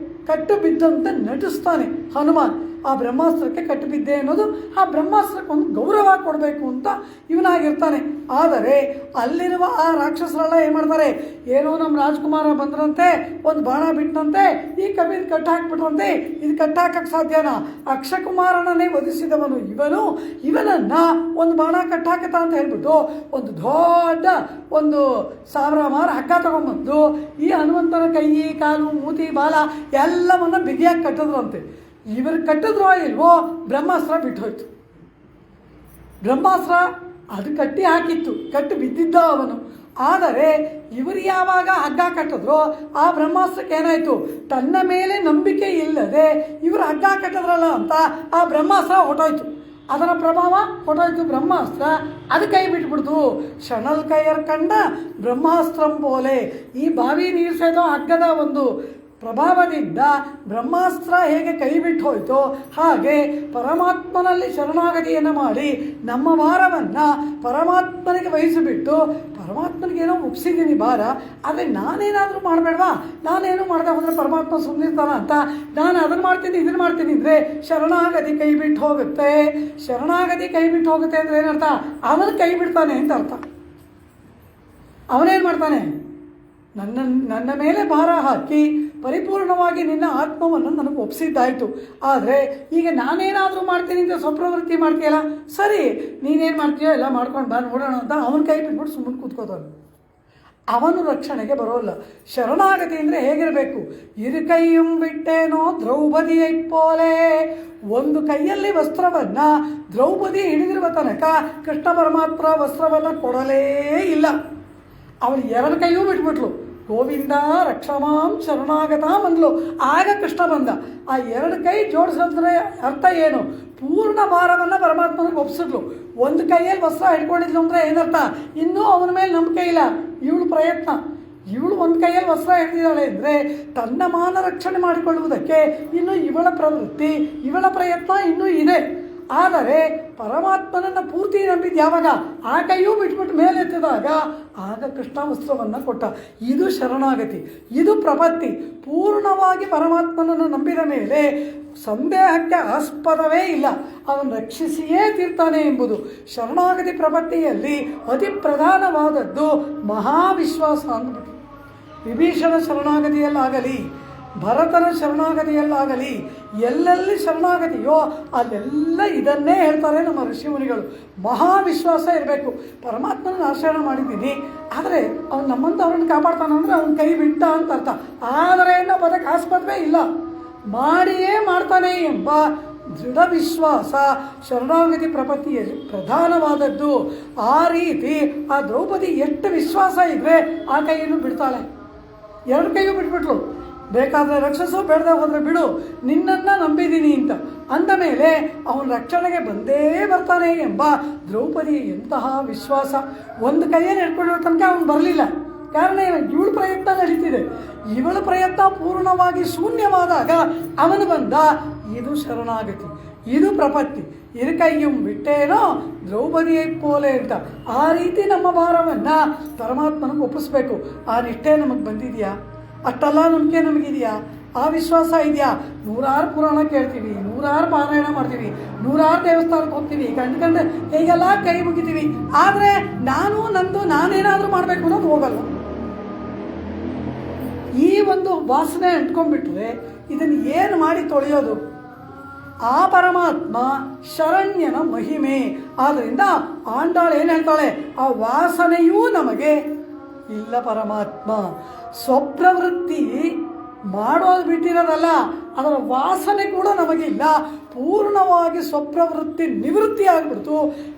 ಕಟ್ಟು ಬಿದ್ದಂತೆ ನಟಿಸ್ತಾನೆ ಹನುಮಾನ್. ಆ ಬ್ರಹ್ಮಾಸ್ತ್ರಕ್ಕೆ ಕಟ್ಟು ಬಿದ್ದೆ ಅನ್ನೋದು ಆ ಬ್ರಹ್ಮಾಸ್ತ್ರಕ್ಕೆ ಒಂದು ಗೌರವ ಕೊಡಬೇಕು ಅಂತ ಇವನಾಗಿರ್ತಾನೆ. ಆದರೆ ಅಲ್ಲಿರುವ ಆ ರಾಕ್ಷಸರೆಲ್ಲ ಏನು ಮಾಡ್ತಾರೆ, ಏನೋ ನಮ್ಮ ರಾಜ್ಕುಮಾರ ಬಂದ್ರಂತೆ, ಒಂದು ಬಾಣ ಬಿಟ್ಟಂತೆ, ಈ ಕವಿನ ಕಟ್ಟಾಕ್ಬಿಟ್ರಂತೆ, ಇದು ಕಟ್ಟಾಕಕ್ಕೆ ಸಾಧ್ಯನಾ? ಅಕ್ಷಕುಮಾರನನ್ನೇ ವಧಿಸಿದವನು ಇವನು, ಇವನನ್ನು ಒಂದು ಬಾಣ ಕಟ್ಟಾಕತ್ತ ಅಂತ ಹೇಳ್ಬಿಟ್ಟು ಒಂದು ದೊಡ್ಡ ಒಂದು 1000 ಮಾರು ಹಗ್ಗ ತಗೊಂಡ್ಬಂದು ಈ ಹನುಮಂತನ ಕೈ ಕಾಲು ಮೂತಿ ಬಾಲ ಎಲ್ಲವನ್ನು ಬಿಗಿಯಾಗಿ ಕಟ್ಟಿದ್ರಂತೆ. ಇವರು ಕಟ್ಟಿದ್ರೋ ಇಲ್ವೋ ಬ್ರಹ್ಮಾಸ್ತ್ರ ಬಿಟ್ಟು ಹೋಯ್ತು. ಬ್ರಹ್ಮಾಸ್ತ್ರ ಅದು ಕಟ್ಟಿ ಹಾಕಿತ್ತು, ಕಟ್ಟಿ ಬಿದ್ದಿದ್ದ ಅವನು. ಆದರೆ ಇವರು ಯಾವಾಗ ಹಗ್ಗ ಕಟ್ಟಿದ್ರೋ ಆ ಬ್ರಹ್ಮಾಸ್ತ್ರಕ್ಕೆ ಏನಾಯಿತು, ತನ್ನ ಮೇಲೆ ನಂಬಿಕೆ ಇಲ್ಲದೆ ಇವರು ಹಗ್ಗ ಕಟ್ಟಿದ್ರಲ್ಲ ಅಂತ ಆ ಬ್ರಹ್ಮಾಸ್ತ್ರ ಹೊಟ್ಟೋಯ್ತು. ಅದರ ಪ್ರಭಾವ ಹೊಟ್ಟೋಯ್ತು ಬ್ರಹ್ಮಾಸ್ತ್ರ, ಅದು ಕೈ ಬಿಟ್ಬಿಡ್ತು. ಶಣಲ್ ಕೈಯರ್ ಕಂಡ ಬ್ರಹ್ಮಾಸ್ತ್ರಂ ಬೋಲೆ. ಈ ಬಾವಿ ನೀರು ಸೇದೋ ಹಗ್ಗದ ಒಂದು ಪ್ರಭಾವದಿಂದ ಬ್ರಹ್ಮಾಸ್ತ್ರ ಹೇಗೆ ಕೈ ಬಿಟ್ಟು ಹೋಯ್ತೋ ಹಾಗೆ ಪರಮಾತ್ಮನಲ್ಲಿ ಶರಣಾಗತಿಯನ್ನು ಮಾಡಿ ನಮ್ಮ ಭಾರವನ್ನು ಪರಮಾತ್ಮನಿಗೆ ವಹಿಸಿಬಿಟ್ಟು, ಪರಮಾತ್ಮನಿಗೇನೋ ಒಪ್ಪಿಸಿದ್ದೀನಿ ಭಾರ, ಆದರೆ ನಾನೇನಾದರೂ ಮಾಡಬೇಡವಾ, ನಾನೇನು ಮಾಡದೆ ಹೋದರೆ ಪರಮಾತ್ಮ ಸುಮ್ಮನಿರ್ತಾನ ಅಂತ ನಾನು ಅದನ್ನು ಮಾಡ್ತೀನಿ ಇದನ್ನು ಮಾಡ್ತೀನಿ ಅಂದರೆ ಶರಣಾಗತಿ ಕೈ ಬಿಟ್ಟು ಹೋಗುತ್ತೆ. ಶರಣಾಗತಿ ಕೈ ಬಿಟ್ಟು ಹೋಗುತ್ತೆ ಅಂದರೆ ಏನರ್ಥ, ಅವನು ಕೈ ಬಿಡ್ತಾನೆ ಅಂತ ಅರ್ಥ. ಅವನೇನು ಮಾಡ್ತಾನೆ, ನನ್ನ ಮೇಲೆ ಭಾರ ಹಾಕಿ ಪರಿಪೂರ್ಣವಾಗಿ ನಿನ್ನ ಆತ್ಮವನ್ನು ನನಗೆ ಒಪ್ಪಿಸಿದ್ದಾಯಿತು. ಆದರೆ ಈಗ ನಾನೇನಾದರೂ ಮಾಡ್ತೀನಿ ಅಂತ ಸ್ವಪ್ರವೃತ್ತಿ ಮಾಡ್ತೀಯಲ್ಲ, ಸರಿ ನೀನೇನು ಮಾಡ್ತೀಯೋ ಎಲ್ಲ ಮಾಡ್ಕೊಂಡು ಬಾ ನೋಡೋಣ ಅಂತ ಅವನ ಕೈ ಬಿಟ್ಬಿಟ್ಟು ಸುಮ್ಮನೆ ಕೂತ್ಕೋತಾನೆ. ಅವನು ರಕ್ಷಣೆಗೆ ಬರೋಲ್ಲ. ಶರಣಾಗತಿ ಅಂದರೆ ಹೇಗಿರಬೇಕು, ಇರು ಕೈಯಂ ಬಿಟ್ಟೇನೋ ದ್ರೌಪದಿಯ ಪೋಲೆ. ಒಂದು ಕೈಯಲ್ಲಿ ವಸ್ತ್ರವನ್ನು ದ್ರೌಪದಿ ಹಿಡಿದಿರುವ ತನಕ ಕೃಷ್ಣ ಪರಮಾತ್ಮ ವಸ್ತ್ರವನ್ನು ಕೊಡಲೇ ಇಲ್ಲ. ಅವಳು ಎರಡು ಕೈಯೂ ಬಿಟ್ಬಿಟ್ಲು. ಗೋವಿಂದ ರಕ್ಷಮಾಂ ಶರಣಾಗತಾಂ ಅಂದ್ಲು. ಆಗ ಕೃಷ್ಣ ಬಂದ. ಆ ಎರಡು ಕೈ ಜೋಡಿಸಿದ್ರೆ ಅರ್ಥ ಏನು, ಪೂರ್ಣ ಭಾರವನ್ನು ಪರಮಾತ್ಮನಿಗೆ ಒಪ್ಸಿದ್ಲು. ಒಂದು ಕೈಯಲ್ಲಿ ವಸ್ತ್ರ ಹಿಡ್ಕೊಂಡಿದ್ಲು ಅಂದರೆ ಏನರ್ಥ, ಇನ್ನೂ ಅವನ ಮೇಲೆ ನಂಬಿಕೆ ಇಲ್ಲ. ಇವಳು ಪ್ರಯತ್ನ, ಇವಳು ಒಂದು ಕೈಯಲ್ಲಿ ವಸ್ತ್ರ ಹಿಡಿದಿದ್ದಾಳೆ ಅಂದರೆ ತನ್ನ ಮಾನ ರಕ್ಷಣೆ ಮಾಡಿಕೊಳ್ಳುವುದಕ್ಕೆ ಇನ್ನೂ ಇವಳ ಪ್ರವೃತ್ತಿ, ಇವಳ ಪ್ರಯತ್ನ ಇನ್ನೂ ಇದೆ. ಆದರೆ ಪರಮಾತ್ಮನನ್ನು ಪೂರ್ತಿ ನಂಬಿದ್ದು ಯಾವಾಗ, ಆ ಕೈಯೂ ಬಿಟ್ಬಿಟ್ಟು ಮೇಲೆತ್ತಿದಾಗ ಆಗ ಕೃಷ್ಣ ವಸ್ತ್ರವನ್ನು ಕೊಟ್ಟ. ಇದು ಶರಣಾಗತಿ, ಇದು ಪ್ರಪತ್ತಿ. ಪೂರ್ಣವಾಗಿ ಪರಮಾತ್ಮನನ್ನು ನಂಬಿದ ಮೇಲೆ ಸಂದೇಹಕ್ಕೆ ಆಸ್ಪದವೇ ಇಲ್ಲ, ಅವನು ರಕ್ಷಿಸಿಯೇ ತೀರ್ತಾನೆ ಎಂಬುದು. ಶರಣಾಗತಿ ಪ್ರಪತ್ತಿಯಲ್ಲಿ ಅತಿ ಪ್ರಧಾನವಾದದ್ದು ಮಹಾವಿಶ್ವಾಸ ಅಂದ್ಬಿಟ್ಟು. ವಿಭೀಷಣ ಶರಣಾಗತಿಯಲ್ಲಾಗಲಿ, ಭರತನ ಶರಣಾಗತಿಯಲ್ಲಾಗಲಿ, ಎಲ್ಲೆಲ್ಲಿ ಶರಣಾಗತಿಯೋ ಅಲ್ಲೆಲ್ಲ ಇದನ್ನೇ ಹೇಳ್ತಾರೆ ನಮ್ಮ ಋಷಿಮುನಿಗಳು. ಮಹಾವಿಶ್ವಾಸ ಇರಬೇಕು. ಪರಮಾತ್ಮನ ಆಶ್ರಯ ಮಾಡಿದ್ದೀನಿ, ಆದರೆ ಅವ್ನು ನಮ್ಮಂಥವ್ರನ್ನ ಕಾಪಾಡ್ತಾನೆ ಅಂದರೆ ಅವ್ನ ಕೈ ಬಿಟ್ಟ ಅಂತ ಅರ್ಥ. ಆದರೆ ನಾವು ಅದಕ್ಕೆ ಆಸ್ಪದವೇ ಇಲ್ಲ, ಮಾಡಿಯೇ ಮಾಡ್ತಾನೆ ಎಂಬ ದೃಢ ವಿಶ್ವಾಸ ಶರಣಾಗತಿ ಪ್ರಪತ್ತಿಯಲ್ಲಿ ಪ್ರಧಾನವಾದದ್ದು. ಆ ರೀತಿ ಆ ದ್ರೌಪದಿ ಎಷ್ಟು ವಿಶ್ವಾಸ ಇದ್ದರೆ ಆ ಕೈಯನ್ನು ಬಿಡ್ತಾಳೆ. ಎರಡು ಕೈಯೂ ಬಿಟ್ಬಿಟ್ಲು. ಬೇಕಾದರೆ ರಕ್ಷಿಸು, ಬೇಡದೆ ಹೋದರೆ ಬಿಡು, ನಿನ್ನನ್ನು ನಂಬಿದ್ದೀನಿ ಅಂತ ಅಂದ ಮೇಲೆ ಅವನ ರಕ್ಷಣೆಗೆ ಬಂದೇ ಬರ್ತಾನೆ ಎಂಬ ದ್ರೌಪದಿ ಎಂತಹ ವಿಶ್ವಾಸ. ಒಂದು ಕೈಯಲ್ಲಿ ಹಿಡ್ಕೊಳ್ಳೋ ತನಕ ಅವನು ಬರಲಿಲ್ಲ. ಕಾರಣ ಏನು, ಇವಳ ಪ್ರಯತ್ನ ನಡೀತಿದೆ. ಇವಳ ಪ್ರಯತ್ನ ಪೂರ್ಣವಾಗಿ ಶೂನ್ಯವಾದಾಗ ಅವನು ಬಂದ. ಇದು ಶರಣಾಗತಿ, ಇದು ಪ್ರಪತ್ತಿ. ಇರು ಕೈಯಂ ಬಿಟ್ಟೇನೋ ದ್ರೌಪದಿಯ ಪೋಲೆ ಅಂತ. ಆ ರೀತಿ ನಮ್ಮ ಭಾರವನ್ನು ಪರಮಾತ್ಮನಿಗೆ ಒಪ್ಪಿಸ್ಬೇಕು. ಆ ನಿಷ್ಠೆ ನಮಗೆ ಬಂದಿದೆಯಾ, ಅಷ್ಟೆಲ್ಲ ನಂಬಿಕೆ ನಮಗಿದೆಯಾ, ಆ ವಿಶ್ವಾಸ ಇದೆಯಾ? 100 ಪುರಾಣ ಕೇಳ್ತೀವಿ, 100 ಪಾರಾಯಣ ಮಾಡ್ತೀವಿ, 100 ದೇವಸ್ಥಾನಕ್ಕೆ ಹೋಗ್ತೀವಿ, ಕಂಡು ಹೀಗೆಲ್ಲ ಕೈ ಮುಗಿತೀವಿ. ಆದರೆ ನಾನೇನಾದರೂ ಮಾಡಬೇಕು ಅನ್ನೋದು ಹೋಗಲ್ಲ. ಈ ಒಂದು ವಾಸನೆ ಅಂಟ್ಕೊಂಡ್ಬಿಟ್ರೆ ಇದನ್ನು ಏನು ಮಾಡಿ ತೊಳೆಯೋದು? ಆ ಪರಮಾತ್ಮ ಶರಣ್ಯನ ಮಹಿಮೆ. ಆದ್ದರಿಂದ ಆಂಡಾಳು ಏನು ಹೇಳ್ತಾಳೆ, ಆ ವಾಸನೆಯೂ ನಮಗೆ ಇಲ್ಲ. ಪರಮಾತ್ಮ ಸ್ವಪ್ರವೃತ್ತಿ ಮಾಡೋದು ಬಿಟ್ಟಿರೋದಲ್ಲ, ಅದರ ವಾಸನೆ ಕೂಡ ನಮಗಿಲ್ಲ. ಪೂರ್ಣವಾಗಿ ಸ್ವಪ್ರವೃತ್ತಿ ನಿವೃತ್ತಿ ಆಗಿಬಿಡ್ತು.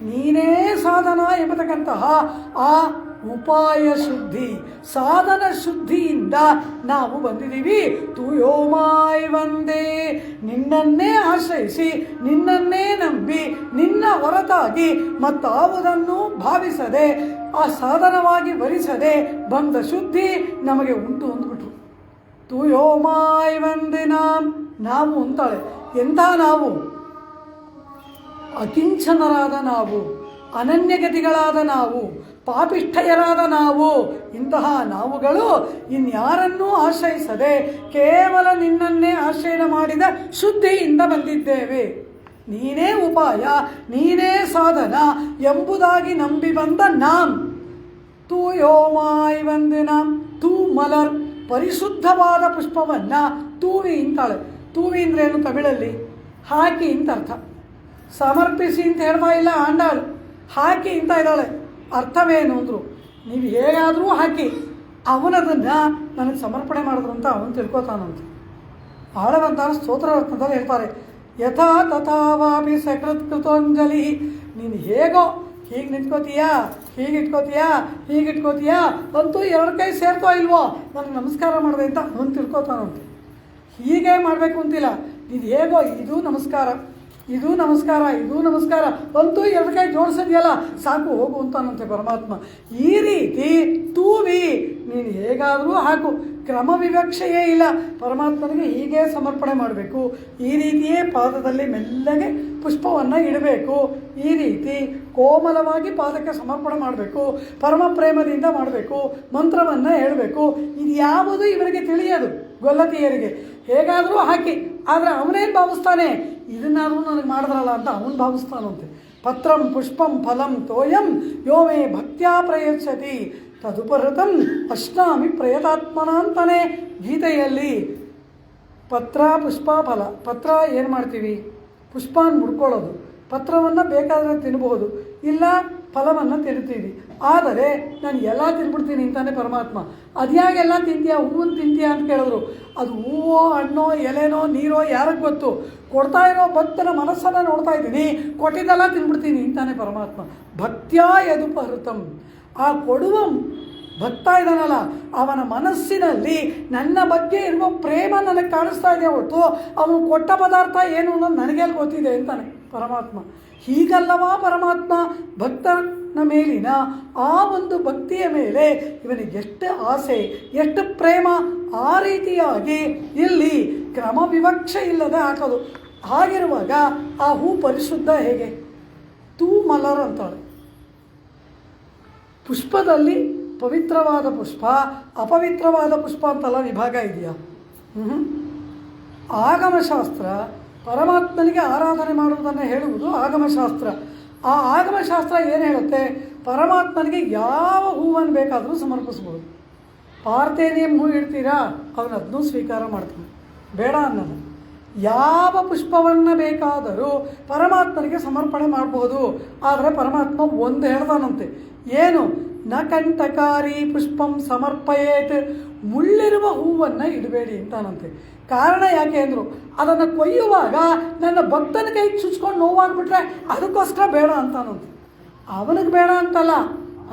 ನೀನೇ ಸಾಧನ ಎಂಬತಕ್ಕಂತಹ ಆ ಉಪಾಯ ಶುದ್ಧಿ, ಸಾಧನ ಶುದ್ಧಿಯಿಂದ ನಾವು ಬಂದಿದ್ದೀವಿ. ತುಯೋಮಾಯ್ ವಂದೇ, ನಿನ್ನನ್ನೇ ಆಶ್ರಯಿಸಿ, ನಿನ್ನನ್ನೇ ನಂಬಿ, ನಿನ್ನ ಹೊರತಾಗಿ ಮತ್ತಾವುದನ್ನು ಭಾವಿಸದೆ, ಆ ಸಾಧನವಾಗಿ ವರಿಸದೆ ಬಂದ ಶುದ್ಧಿ ನಮಗೆ ಉಂಟು ಅಂದ್ಬಿಟ್ರು. ತುಯೋಮಾಯ್ ವಂದೇ ನಾವು ಅಂತಾಳೆ. ಎಂಥ ನಾವು? ಅಕಿಂಚನರಾದ ನಾವು, ಅನನ್ಯಗತಿಗಳಾದ ನಾವು, ಪಾಪಿಷ್ಠಯರಾದ ನಾವು. ಇಂತಹ ನಾವುಗಳು ಇನ್ಯಾರನ್ನೂ ಆಶ್ರಯಿಸದೆ ಕೇವಲ ನಿನ್ನನ್ನೇ ಆಶ್ರಯ ಮಾಡಿದ ಶುದ್ಧಿಯಿಂದ ಬಂದಿದ್ದೇವೆ. ನೀನೇ ಉಪಾಯ, ನೀನೇ ಸಾಧನ ಎಂಬುದಾಗಿ ನಂಬಿ ಬಂದ ನಾಮ್. ತೂ ಯೋಮಾಯ್ ವಂದೇ ತೂ ಮಲರ್, ಪರಿಶುದ್ಧವಾದ ಪುಷ್ಪವನ್ನು ತೂವಿ ಅಂತಾಳೆ. ತೂವಿ ಅಂದ್ರೇನು ತಮಿಳಲ್ಲಿ? ಹಾಕಿ ಅಂತ ಅರ್ಥ. ಸಮರ್ಪಿಸಿ ಅಂತ ಹೇಳ್ತಾ ಇಲ್ಲ ಆಂಡಾಳು, ಹಾಕಿ ಅಂತ ಇದ್ದಾಳೆ. ಅರ್ಥವೇನು ಅಂದರು, ನೀವು ಹೇಗಾದರೂ ಹಾಕಿ, ಅವನದನ್ನು ನನಗೆ ಸಮರ್ಪಣೆ ಮಾಡಿದ್ರು ಅಂತ ಅವನು ತಿಳ್ಕೊತಾನಂತೆ. ಆಳವಂತ ಸ್ತೋತ್ರ ರತ್ನದಲ್ಲಿ ಹೇಳ್ತಾರೆ, ಯಥಾ ತಥಾವಾಪಿ ಸಕೃತ್ಕೃತೋಂಜಲಿ. ನೀನು ಹೇಗೋ ಹೀಗೆ ನಿಂತ್ಕೋತೀಯಾ, ಹೀಗೆ ಇಟ್ಕೋತೀಯಾ ಅಂತೂ ಎರಡು ಕೈ ಸೇರ್ತೋ ಇಲ್ವೋ ನನಗೆ ನಮಸ್ಕಾರ ಮಾಡಿದೆ ಅಂತ ಅವನು ತಿಳ್ಕೊತಾನಂತೆ. ಹೀಗೆ ಮಾಡಬೇಕು ಅಂತಿಲ್ಲ, ಇದು ಹೇಗೋ ಇದು ನಮಸ್ಕಾರ ಅಂತೂ ಎರಡು ಕೈ ಜೋಡಿಸಿದ್ಯಲ್ಲ ಸಾಕು ಹೋಗು ಅಂತಾನಂತೆ ಪರಮಾತ್ಮ. ಈ ರೀತಿ ತೂವಿ ನೀನು ಹೇಗಾದರೂ ಹಾಕು, ಕ್ರಮ ವಿವಕ್ಷೆಯೇ ಇಲ್ಲ. ಪರಮಾತ್ಮನಿಗೆ ಹೀಗೆ ಸಮರ್ಪಣೆ ಮಾಡಬೇಕು. ಈ ರೀತಿಯೇ ಪಾದದಲ್ಲಿ ಮೆಲ್ಲಗೆ ಪುಷ್ಪವನ್ನು ಇಡಬೇಕು. ಈ ರೀತಿ ಕೋಮಲವಾಗಿ ಪಾದಕ್ಕೆ ಸಮರ್ಪಣೆ ಮಾಡಬೇಕು. ಪರಮ ಪ್ರೇಮದಿಂದ ಮಾಡಬೇಕು. ಮಂತ್ರವನ್ನು ಹೇಳಬೇಕು. ಇದು ಯಾವುದು ಇವರಿಗೆ ತಿಳಿಯೋದು ಗೊಲ್ಲತಿಯರಿಗೆ. ಹೇಗಾದರೂ ಹಾಕಿ, ಆದರೆ ಅವನೇನು ಭಾವಿಸ್ತಾನೆ, ಇದನ್ನಾದರೂ ನನಗೆ ಮಾಡಿದ್ರಲ್ಲ ಅಂತ ಅವನು ಭಾವಿಸ್ತಾನಂತೆ. ಪತ್ರಂ ಪುಷ್ಪಂ ಫಲಂ ತೋಯಂ ಯೋ ಮೇ ಭಕ್ತ್ಯಾ ಪ್ರಯಚ್ಛತಿ ತದುಪಹೃತಂ ಅಶ್ನಾಮಿ ಪ್ರಯತಾತ್ಮನ ಅಂತಾನೆ ಗೀತೆಯಲ್ಲಿ. ಪತ್ರ ಪುಷ್ಪ ಫಲ. ಪತ್ರ ಏನು ಮಾಡ್ತೀವಿ, ಪುಷ್ಪನ ಮುಡ್ಕೊಳ್ಳೋದು. ಪತ್ರವನ್ನು ಬೇಕಾದರೆ ತಿನ್ಬೋದು, ಇಲ್ಲ ಫಲವನ್ನು ತಿನ್ತೀವಿ. ಆದರೆ ನಾನು ಎಲ್ಲ ತಿನ್ಬಿಡ್ತೀನಿ ಅಂತಾನೆ ಪರಮಾತ್ಮ. ಅದ್ಯಾಗೆಲ್ಲ ತಿಂತೀಯ, ಹೂವನ್ನು ತಿಂತೀಯ ಅಂತ ಕೇಳಿದ್ರು. ಅದು ಹೂವೋ ಹಣ್ಣೋ ಎಲೆನೋ ನೀರೋ ಯಾರಿಗೆ ಗೊತ್ತು. ಕೊಡ್ತಾ ಇರೋ ಭಕ್ತನ ಮನಸ್ಸನ್ನು ನೋಡ್ತಾ ಇದ್ದೀನಿ, ಕೊಟ್ಟಿದ್ದೆಲ್ಲ ತಿನ್ಬಿಡ್ತೀನಿ ಅಂತಾನೆ ಪರಮಾತ್ಮ. ಭಕ್ತ್ಯಾ ಯದುಪಹೃತಂ. ಆ ಕೊಡುವ ಭಕ್ತ ಇದ್ದಾನಲ್ಲ, ಅವನ ಮನಸ್ಸಿನಲ್ಲಿ ನನ್ನ ಬಗ್ಗೆ ಇರುವ ಪ್ರೇಮ ನನಗೆ ಕಾಣಿಸ್ತಾ ಇದೆ ಹೊರತು ಅವನು ಕೊಟ್ಟ ಪದಾರ್ಥ ಏನು ಅನ್ನೋದು ನನಗೆಲ್ಲಿ ಗೊತ್ತಿದೆ ಅಂತಾನೆ ಪರಮಾತ್ಮ. ಹೀಗಲ್ಲವಾ ಪರಮಾತ್ಮ ಭಕ್ತನ ಮೇಲಿನ ಆ ಒಂದು ಭಕ್ತಿಯ ಮೇಲೆ ಇವನಿಗೆ ಎಷ್ಟು ಆಸೆ, ಎಷ್ಟು ಪ್ರೇಮ. ಆ ರೀತಿಯಾಗಿ ಇಲ್ಲಿ ಕ್ರಮ ವಿವಕ್ಷೆ ಇಲ್ಲದೆ ಹಾಕೋದು. ಹಾಗಿರುವಾಗ ಆ ಹೂ ಪರಿಶುದ್ಧ ಹೇಗೆ? ತೂ ಮಲರ್ ಅಂತಾಳೆ. ಪುಷ್ಪದಲ್ಲಿ ಪವಿತ್ರವಾದ ಪುಷ್ಪ, ಅಪವಿತ್ರವಾದ ಪುಷ್ಪ ಅಂತೆಲ್ಲ ವಿಭಾಗ ಇದೆಯಾ? ಆಗಮಶಾಸ್ತ್ರ ಪರಮಾತ್ಮನಿಗೆ ಆರಾಧನೆ ಮಾಡುವುದನ್ನು ಹೇಳುವುದು ಆಗಮಶಾಸ್ತ್ರ. ಆ ಆಗಮಶಾಸ್ತ್ರ ಏನು ಹೇಳುತ್ತೆ, ಪರಮಾತ್ಮನಿಗೆ ಯಾವ ಹೂವನ್ನು ಬೇಕಾದರೂ ಸಮರ್ಪಿಸ್ಬೋದು. ಪಾರ್ಥೇನಿಯಂ ಹೂ ಇಡ್ತೀರಾ, ಅವನು ಅದನ್ನೂ ಸ್ವೀಕಾರ ಮಾಡ್ತಾನೆ, ಬೇಡ ಅನ್ನೋದು. ಯಾವ ಪುಷ್ಪವನ್ನು ಬೇಕಾದರೂ ಪರಮಾತ್ಮನಿಗೆ ಸಮರ್ಪಣೆ ಮಾಡಬಹುದು. ಆದರೆ ಪರಮಾತ್ಮ ಒಂದು ಹೇಳ್ತಾನಂತೆ, ಏನು? ನ ಕಂಟಕಾರಿ ಪುಷ್ಪಂ ಸಮರ್ಪಯೇತ್. ಮುಳ್ಳಿರುವ ಹೂವನ್ನು ಇಡಬೇಡಿ ಅಂತಾನಂತೆ. ಕಾರಣ ಯಾಕೆ ಅಂದರು, ಅದನ್ನು ಕೊಯ್ಯುವಾಗ ನನ್ನ ಭಕ್ತನ ಕೈಗೆ ಚುಚ್ಕೊಂಡು ನೋವಾಗ್ಬಿಟ್ರೆ ಅದಕ್ಕೋಸ್ಕರ ಬೇಡ ಅಂತಾನಂತೆ. ಅವನಿಗೆ ಬೇಡ ಅಂತಲ್ಲ,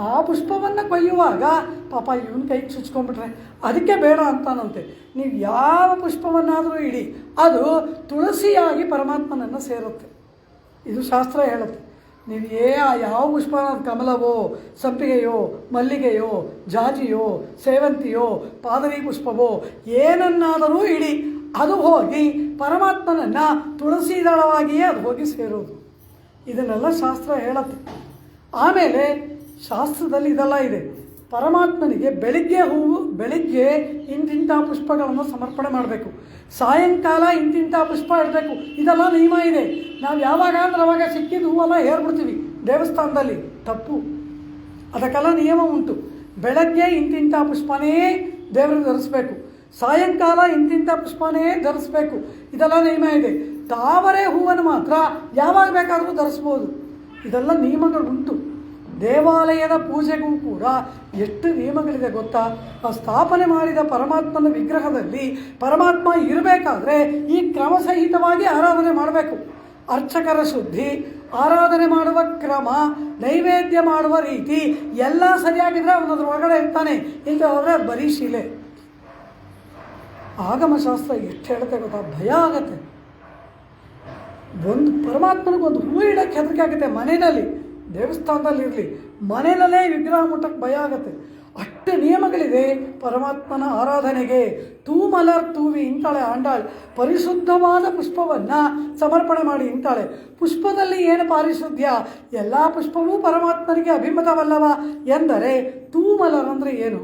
ಆ ಪುಷ್ಪವನ್ನು ಕೊಯ್ಯುವಾಗ ಪಾಪ ಇವನ ಕೈಗೆ ಚುಚ್ಕೊಂಡ್ಬಿಟ್ರೆ ಅದಕ್ಕೆ ಬೇಡ ಅಂತಾನಂತೆ. ನೀವು ಯಾವ ಪುಷ್ಪವನ್ನಾದರೂ ಇಡಿ, ಅದು ತುಳಸಿಯಾಗಿ ಪರಮಾತ್ಮನನ್ನು ಸೇರುತ್ತೆ. ಇದು ಶಾಸ್ತ್ರ ಹೇಳುತ್ತೆ. ನೀವು ಯಾವ ಪುಷ್ಪ, ಕಮಲವೋ, ಸಂಪಿಗೆಯೋ, ಮಲ್ಲಿಗೆಯೋ, ಜಾಜಿಯೋ, ಸೇವಂತಿಯೋ, ಪಾದರಿ ಪುಷ್ಪವೋ ಏನನ್ನಾದರೂ ಇಡಿ, ಅದು ಹೋಗಿ ಪರಮಾತ್ಮನನ್ನು ತುಳಸಿ ದಳವಾಗಿಯೇ ಅದು ಹೋಗಿ ಸೇರೋದು. ಇದನ್ನೆಲ್ಲ ಶಾಸ್ತ್ರ ಹೇಳುತ್ತೆ. ಆಮೇಲೆ ಶಾಸ್ತ್ರದಲ್ಲಿ ಇದೆಲ್ಲ ಇದೆ. ಪರಮಾತ್ಮನಿಗೆ ಬೆಳಿಗ್ಗೆ ಇಂತಿಂಥ ಪುಷ್ಪಗಳನ್ನು ಸಮರ್ಪಣೆ ಮಾಡಬೇಕು, ಸಾಯಂಕಾಲ ಇಂತಿಂಥ ಪುಷ್ಪ ಇಡಬೇಕು. ಇದೆಲ್ಲ ನಿಯಮ ಇದೆ. ನಾವು ಯಾವಾಗ ಅಂದ್ರೆ ಅವಾಗ ಸಿಕ್ಕಿದ ಹೂವೆಲ್ಲ ಹೇರ್ಬಿಡ್ತೀವಿ ದೇವಸ್ಥಾನದಲ್ಲಿ, ತಪ್ಪು. ಅದಕ್ಕೆಲ್ಲ ನಿಯಮ ಉಂಟು. ಬೆಳಗ್ಗೆ ಇಂತಿಂಥ ಪುಷ್ಪನೇ ದೇವರಿಗೆ ಧರಿಸ್ಬೇಕು, ಸಾಯಂಕಾಲ ಇಂತಿಂಥ ಪುಷ್ಪನೇ ಧರಿಸ್ಬೇಕು. ಇದೆಲ್ಲ ನಿಯಮ ಇದೆ. ತಾವರೆ ಹೂವನ್ನು ಮಾತ್ರ ಯಾವಾಗ ಬೇಕಾದರೂ ಧರಿಸ್ಬೋದು. ಇದೆಲ್ಲ ನಿಯಮಗಳುಂಟು. ದೇವಾಲಯದ ಪೂಜೆಗೂ ಕೂಡ ಎಷ್ಟು ನಿಯಮಗಳಿದೆ ಗೊತ್ತಾ? ಆ ಸ್ಥಾಪನೆ ಮಾಡಿದ ಪರಮಾತ್ಮನ ವಿಗ್ರಹದಲ್ಲಿ ಪರಮಾತ್ಮ ಇರಬೇಕಾದ್ರೆ ಈ ಕ್ರಮಸಹಿತವಾಗಿ ಆರಾಧನೆ ಮಾಡಬೇಕು. ಅರ್ಚಕರ ಶುದ್ಧಿ, ಆರಾಧನೆ ಮಾಡುವ ಕ್ರಮ, ನೈವೇದ್ಯ ಮಾಡುವ ರೀತಿ ಎಲ್ಲ ಸರಿಯಾಗಿದ್ದರೆ ಅವನದ್ರ ಒಳಗಡೆ ಇರ್ತಾನೆ. ಇಲ್ಲದೆ ಹೋದರೆ ಅದು ಬರೀ ಶಿಲೆ. ಆಗಮಶಾಸ್ತ್ರ ಎಷ್ಟು ಹೇಳುತ್ತೆ ಗೊತ್ತಾ? ಭಯ ಆಗತ್ತೆ. ಒಂದು ಪರಮಾತ್ಮನಿಗೊಂದು ಹೂ ಇಡೋಕ್ಕೆ ಹೆದರಿಕೆ ಆಗುತ್ತೆ. ಮನೆಯಲ್ಲಿ, ದೇವಸ್ಥಾನದಲ್ಲಿ ಇರಲಿ, ಮನೆಯಲ್ಲೇ ವಿಗ್ರಹ ಮುಟ್ಟಕ್ಕೆ ಭಯ ಆಗುತ್ತೆ. ಅಷ್ಟು ನಿಯಮಗಳಿದೆ ಪರಮಾತ್ಮನ ಆರಾಧನೆಗೆ. ತೂಮಲರ್ ತೂವಿ ಇಂತಾಳೆ ಆಂಡಾಳ್. ಪರಿಶುದ್ಧವಾದ ಪುಷ್ಪವನ್ನು ಸಮರ್ಪಣೆ ಮಾಡಿ ಇಂತಾಳೆ. ಪುಷ್ಪದಲ್ಲಿ ಏನು ಪಾರಿಶುದ್ಧ್ಯ? ಎಲ್ಲ ಪುಷ್ಪವೂ ಪರಮಾತ್ಮನಿಗೆ ಅಭಿಮತವಲ್ಲವ ಎಂದರೆ ತೂಮಲರ್ ಅಂದರೆ ಏನು?